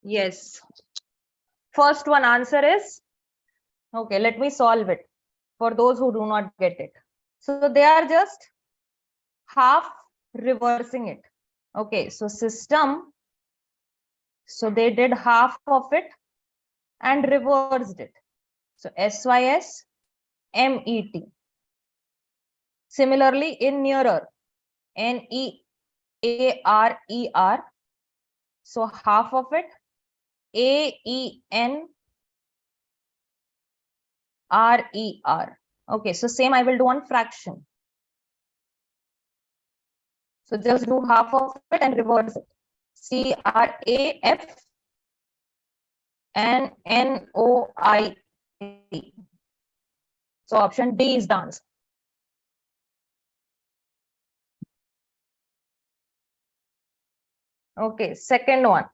Yes. First one answer is, okay, let me solve it for those who do not get it. So they are just half reversing it. Okay, so system, so they did half of it and reversed it. So SYS MET. Similarly, in nearer, NEARER. So half of it, AENRER. Okay, so same I will do on fraction. So just do half of it and reverse it. CRAF and NOI. So option D is the answer. Okay, second one.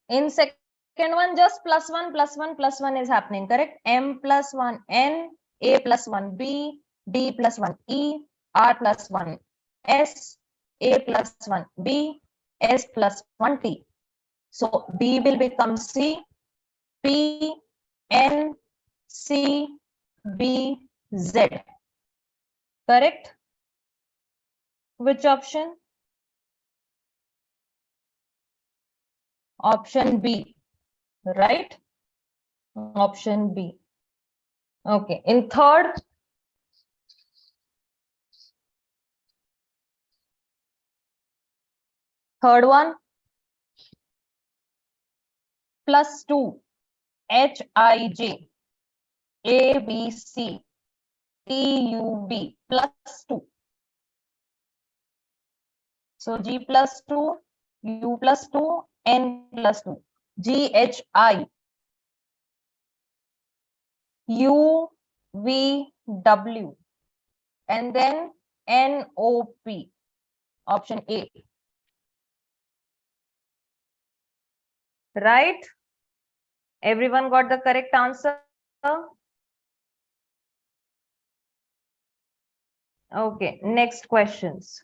In second one, just plus one is happening, correct? M plus one N, A plus one B, D plus one E, R plus one S, A plus one B, S plus one T. So B will become C, P, N, C, B, Z. Correct? Which option? Option B, right? Option B. Okay. In third one, plus 2 HIJ ABC TUB plus 2. So G plus 2, U plus 2, N plus 2. GHI UVW and then NOP. Option A. Right? Everyone got the correct answer? Okay, next questions.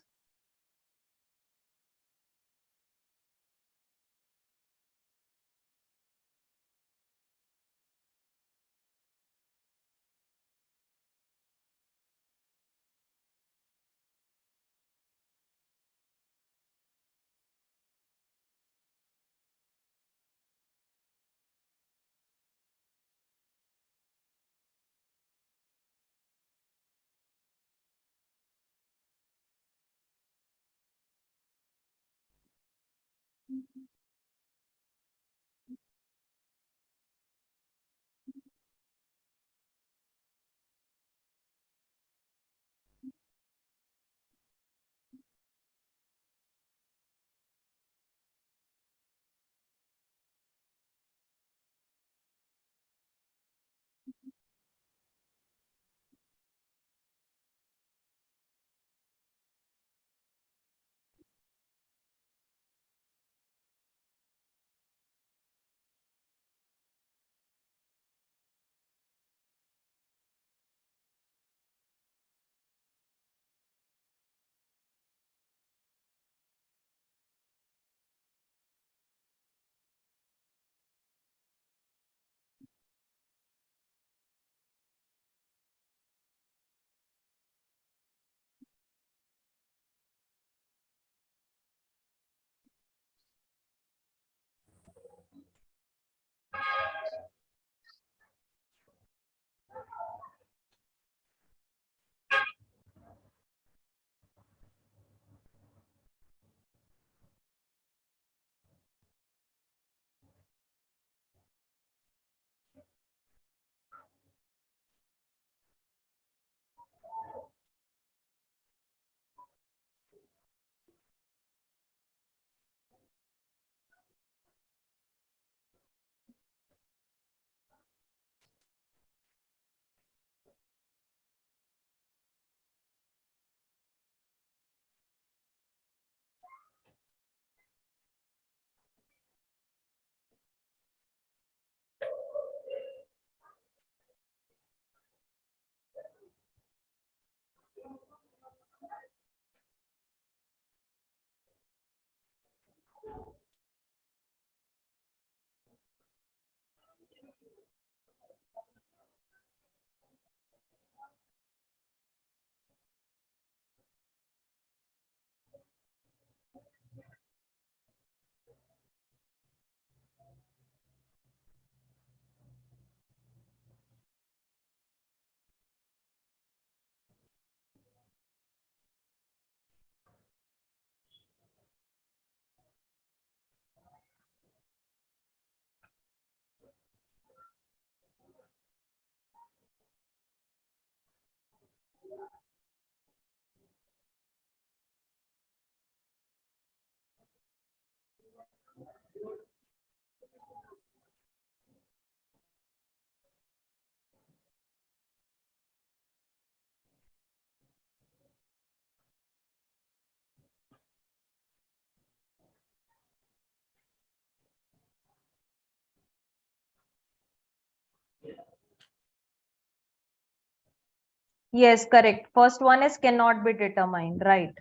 Yes, correct. First one is cannot be determined, right?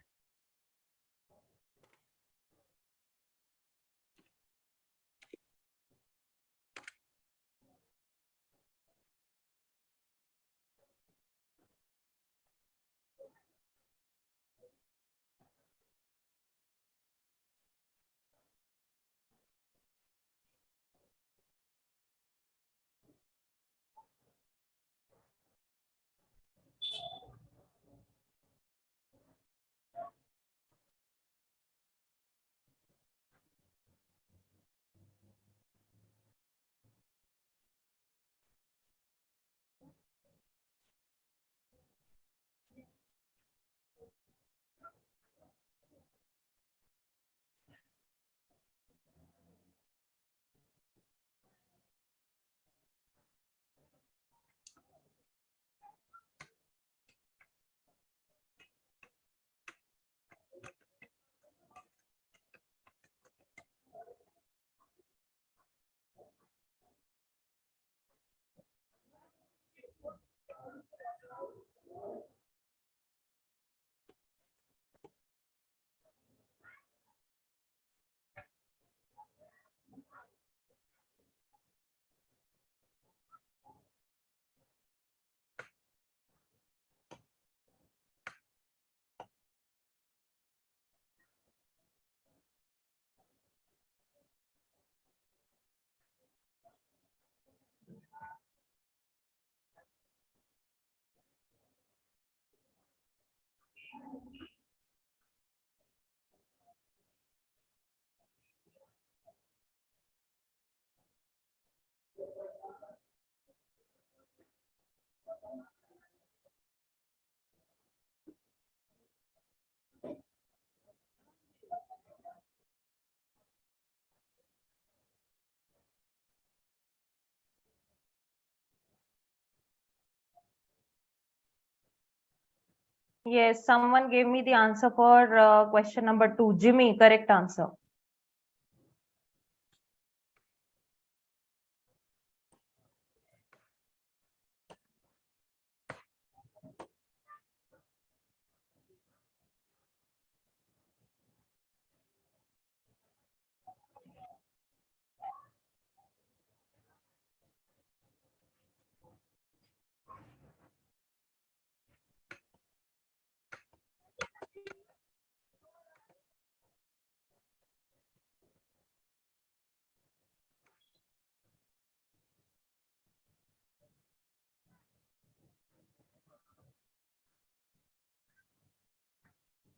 Yes, someone gave me the answer for question number 2. Jimmy, correct answer.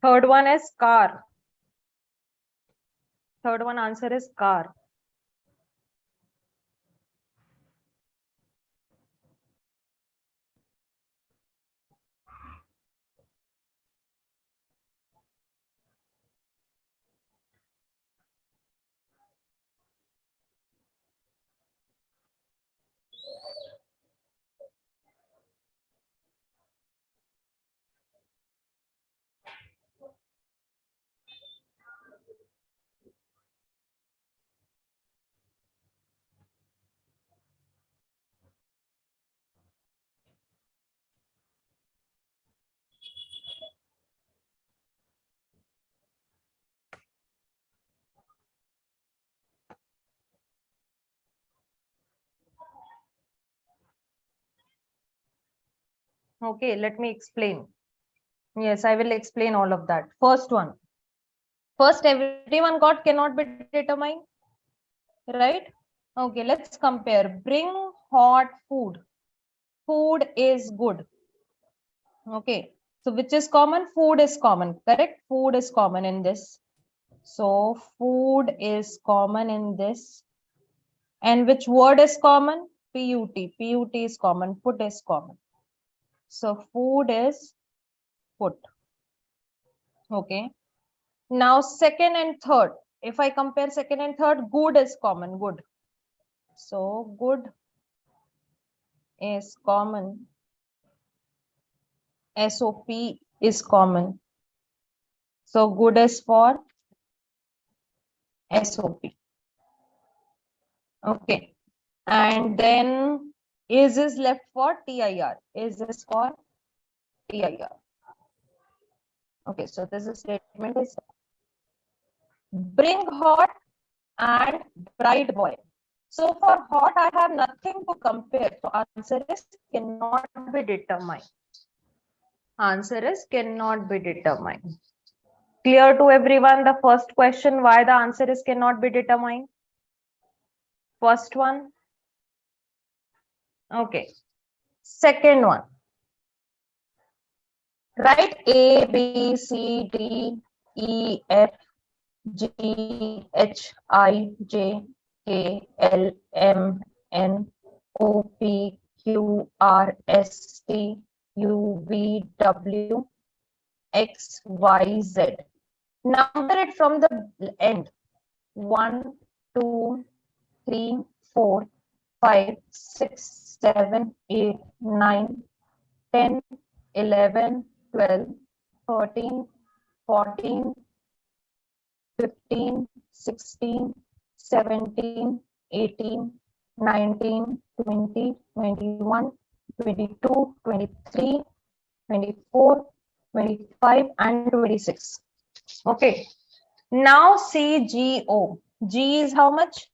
Third one is car. Third one answer is car. Okay, let me explain. Yes, I will explain all of that. First one. First, everyone got cannot be determined, right? Okay, let's compare. Bring hot food. Food is good. Okay, so which is common? Food is common, correct? Food is common in this. So food is common in this. And which word is common? PUT. PUT is common. Put is common. So food is put. Okay. Now second and third. If I compare second and third, good is common. Good. So good is common. SOP is common. So good is for SOP. Okay. And then is left for TIR. Is for TIR. Okay, so this is statement is bring hot and bright boy. So for hot, I have nothing to compare. So answer is cannot be determined. Answer is cannot be determined. Clear to everyone the first question, why the answer is cannot be determined? First one. Okay. Second one. Write A, B, C, D, E, F, G, H, I, J, K, L, M, N, O, P, Q, R, S, T, U, V, W, X, Y, Z. Number it from the end. 1, 2, 3, 4, 5, 6, 7, 8, 9, 10, 11, 12, 13, 14, 15, 16, 17, 18, 19, 20, 21, 22, 23, 24, 25, and 26. Okay. Now see GO. G is how much?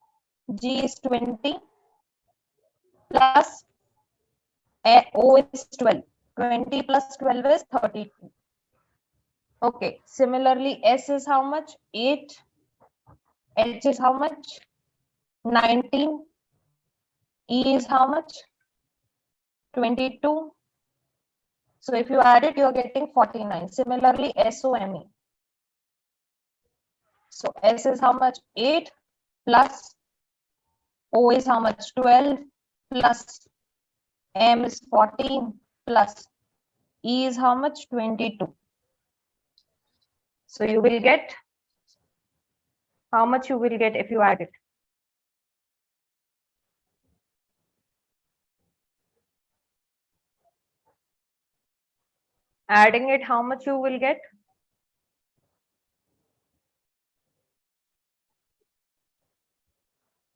G is 20 plus O is 12. 20 plus 12 is 32. Okay. Similarly, S is how much? 8. H is how much? 19. E is how much? 22. So if you add it, you're getting 49. Similarly, SOME. So S is how much? 8 plus O is how much? 12 plus M is 14 plus E is how much? 22. So you will get how much you will get if you add it. Adding it, how much you will get?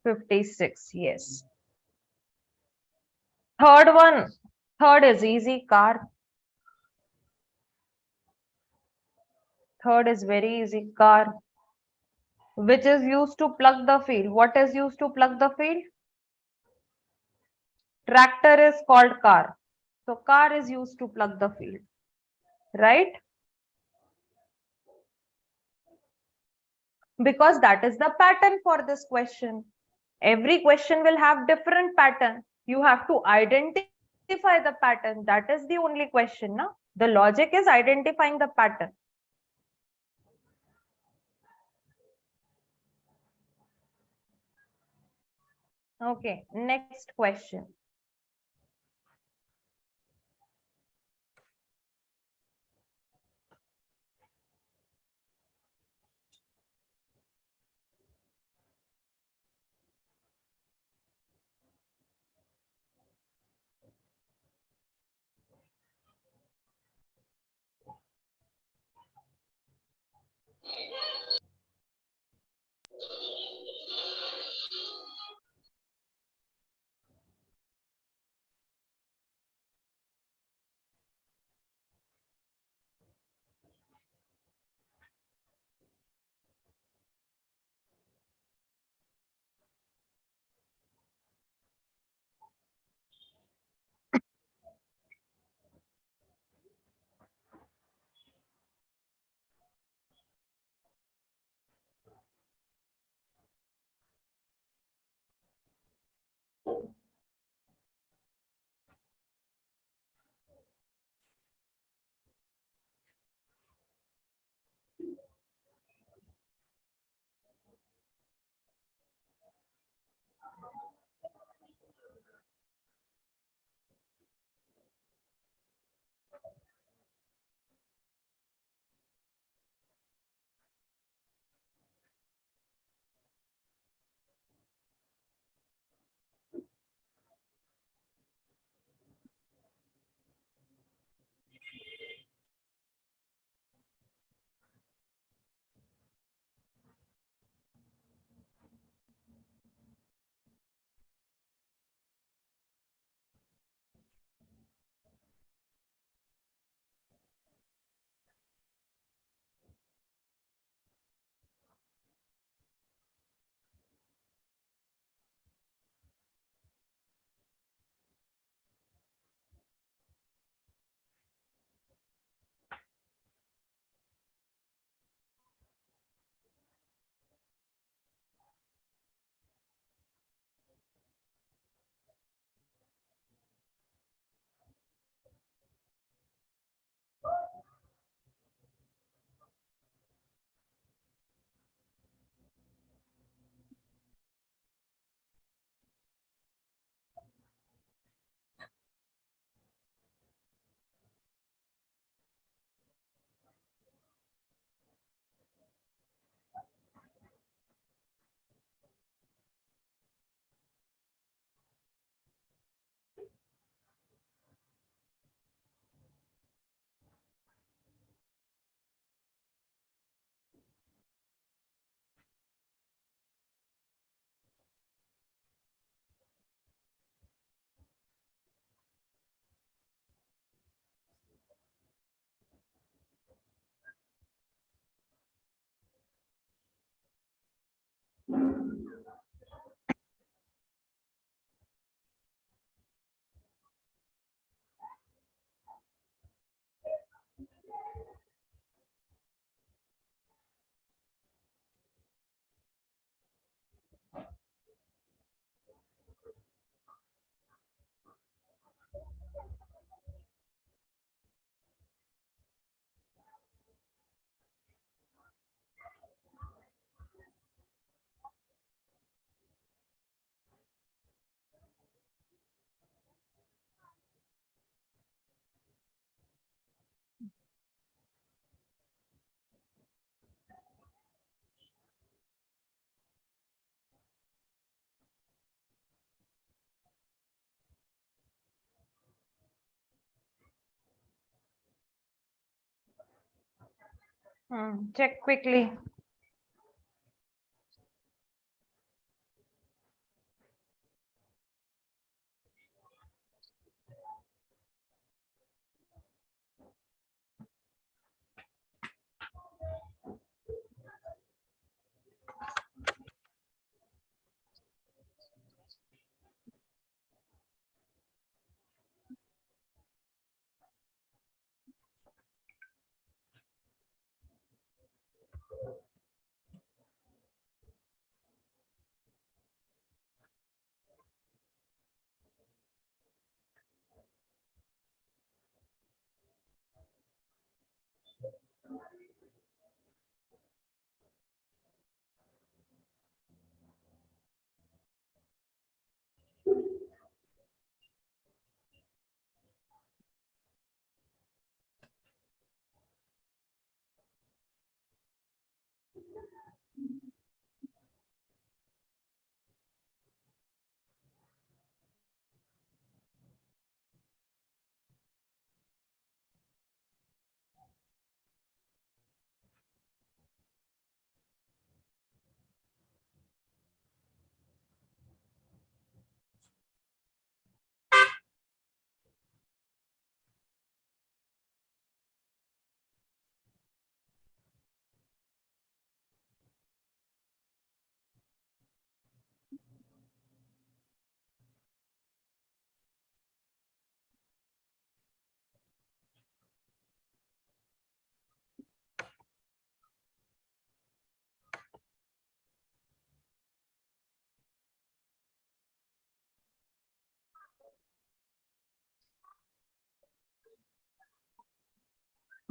56. Yes. Third one. Third is easy. Car. Third is very easy. Car. Which is used to plug the field. What is used to plug the field? Tractor is called car. So car is used to plug the field. Right? Because that is the pattern for this question. Every question will have different pattern. You have to identify the pattern. That is the only question. No? The logic is identifying the pattern. Okay, next question. Check quickly.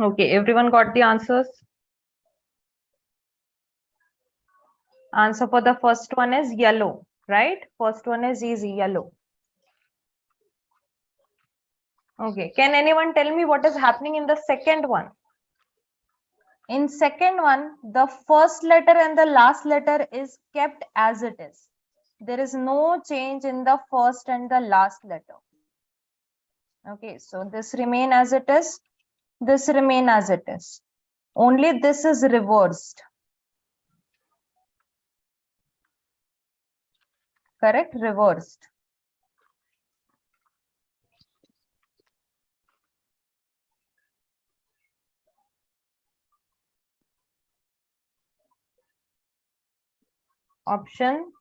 Okay, everyone got the answers? Answer for the first one is yellow, right? First one is easy, yellow. Okay, can anyone tell me what is happening in the second one? In second one, the first letter and the last letter is kept as it is. There is no change in the first and the last letter. Okay, so this remain as it is. This remain as it is. Only this is reversed. Correct? Reversed. Option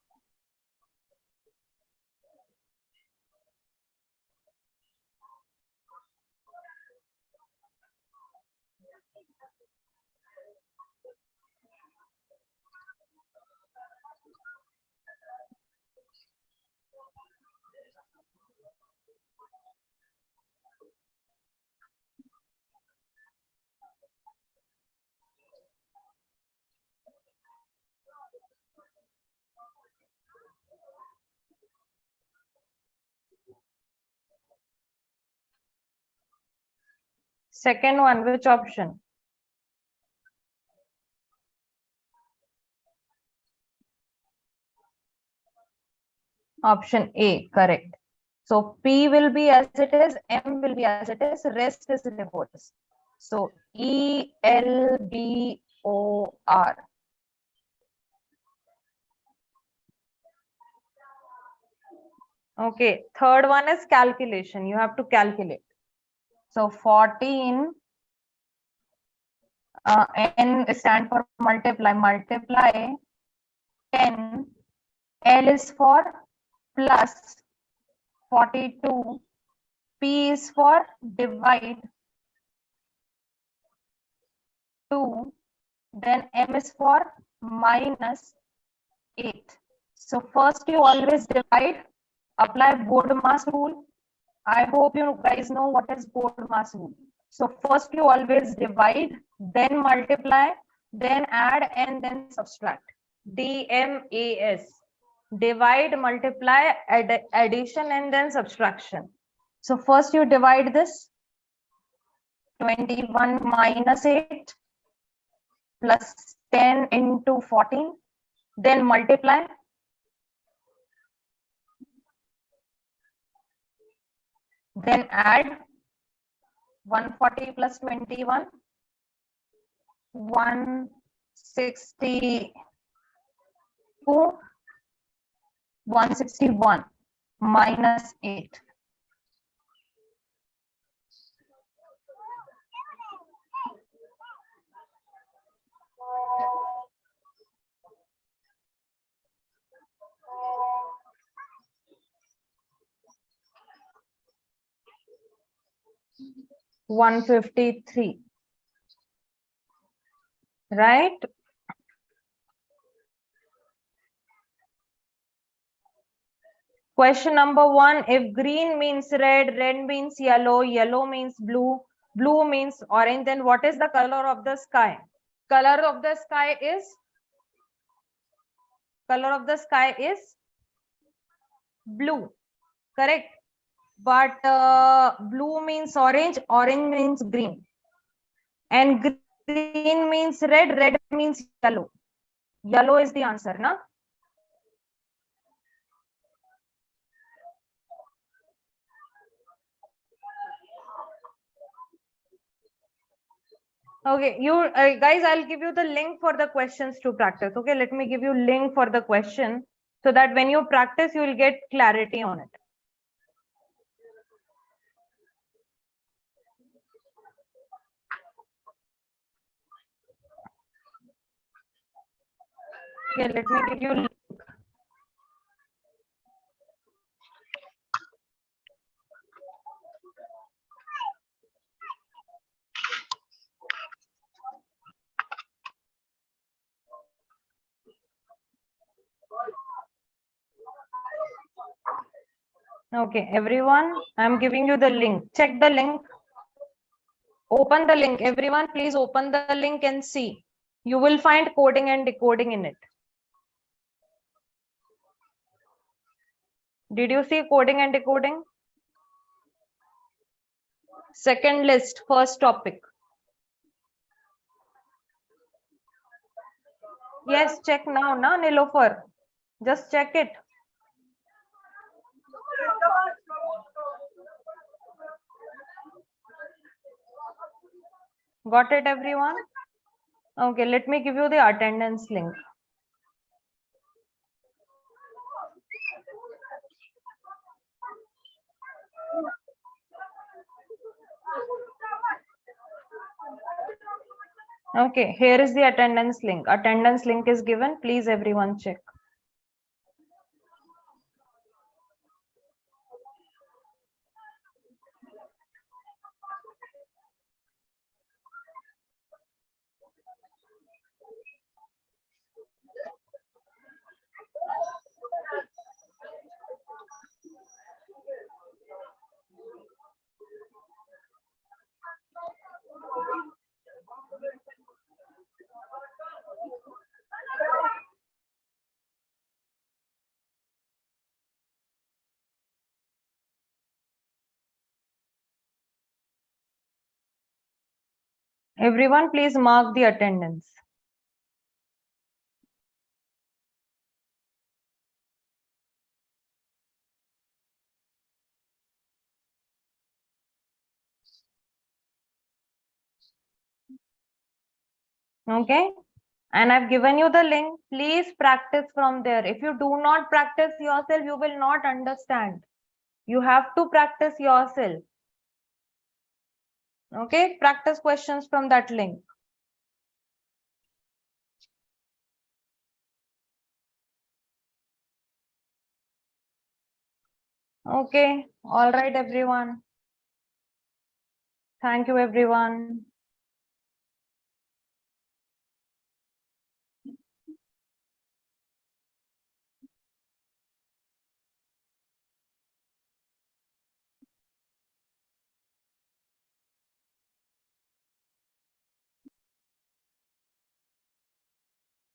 second one, which option? Option A, correct. So P will be as it is, M will be as it is, rest is reversed. So ELBOR. Okay, third one is calculation. You have to calculate. So 14, N stand for multiply, 10, L is for plus 42, P is for divide 2, then M is for minus 8. So first you always divide, apply board mass rule. I hope you guys know what is board mass rule. So first you always divide, then multiply, then add, and then subtract. DMAS. Divide, multiply, addition, and then subtraction. So first you divide this. 21 minus 8 plus 10 into 14. Then multiply. Then add 140 plus 21, 162, 161 minus 8. $153, right? Question number 1, if green means red, red means yellow, yellow means blue, blue means orange, then what is the color of the sky? Color of the sky is blue, correct? But blue means orange, orange means green, and green means red, red means yellow. Yellow is the answer, na? Okay, you guys, I'll give you the link for the questions to practice. Okay, let me give you link for the question so that when you practice, you will get clarity on it. Okay, let me give you. Okay, everyone, I'm giving you the link. Check the link. Open the link. Everyone, please open the link and see. You will find coding and decoding in it. Did you see coding and decoding? Second list, first topic. Yes, check now, na Nilofer. Just check it. Got it, everyone? Okay, let me give you the attendance link. Okay, here is the attendance link. Attendance link is given. Please, everyone, check. Everyone, please mark the attendance. Okay, and I've given you the link. Please practice from there. If you do not practice yourself, you will not understand. You have to practice yourself. Okay, practice questions from that link. Okay, all right, everyone. Thank you, everyone.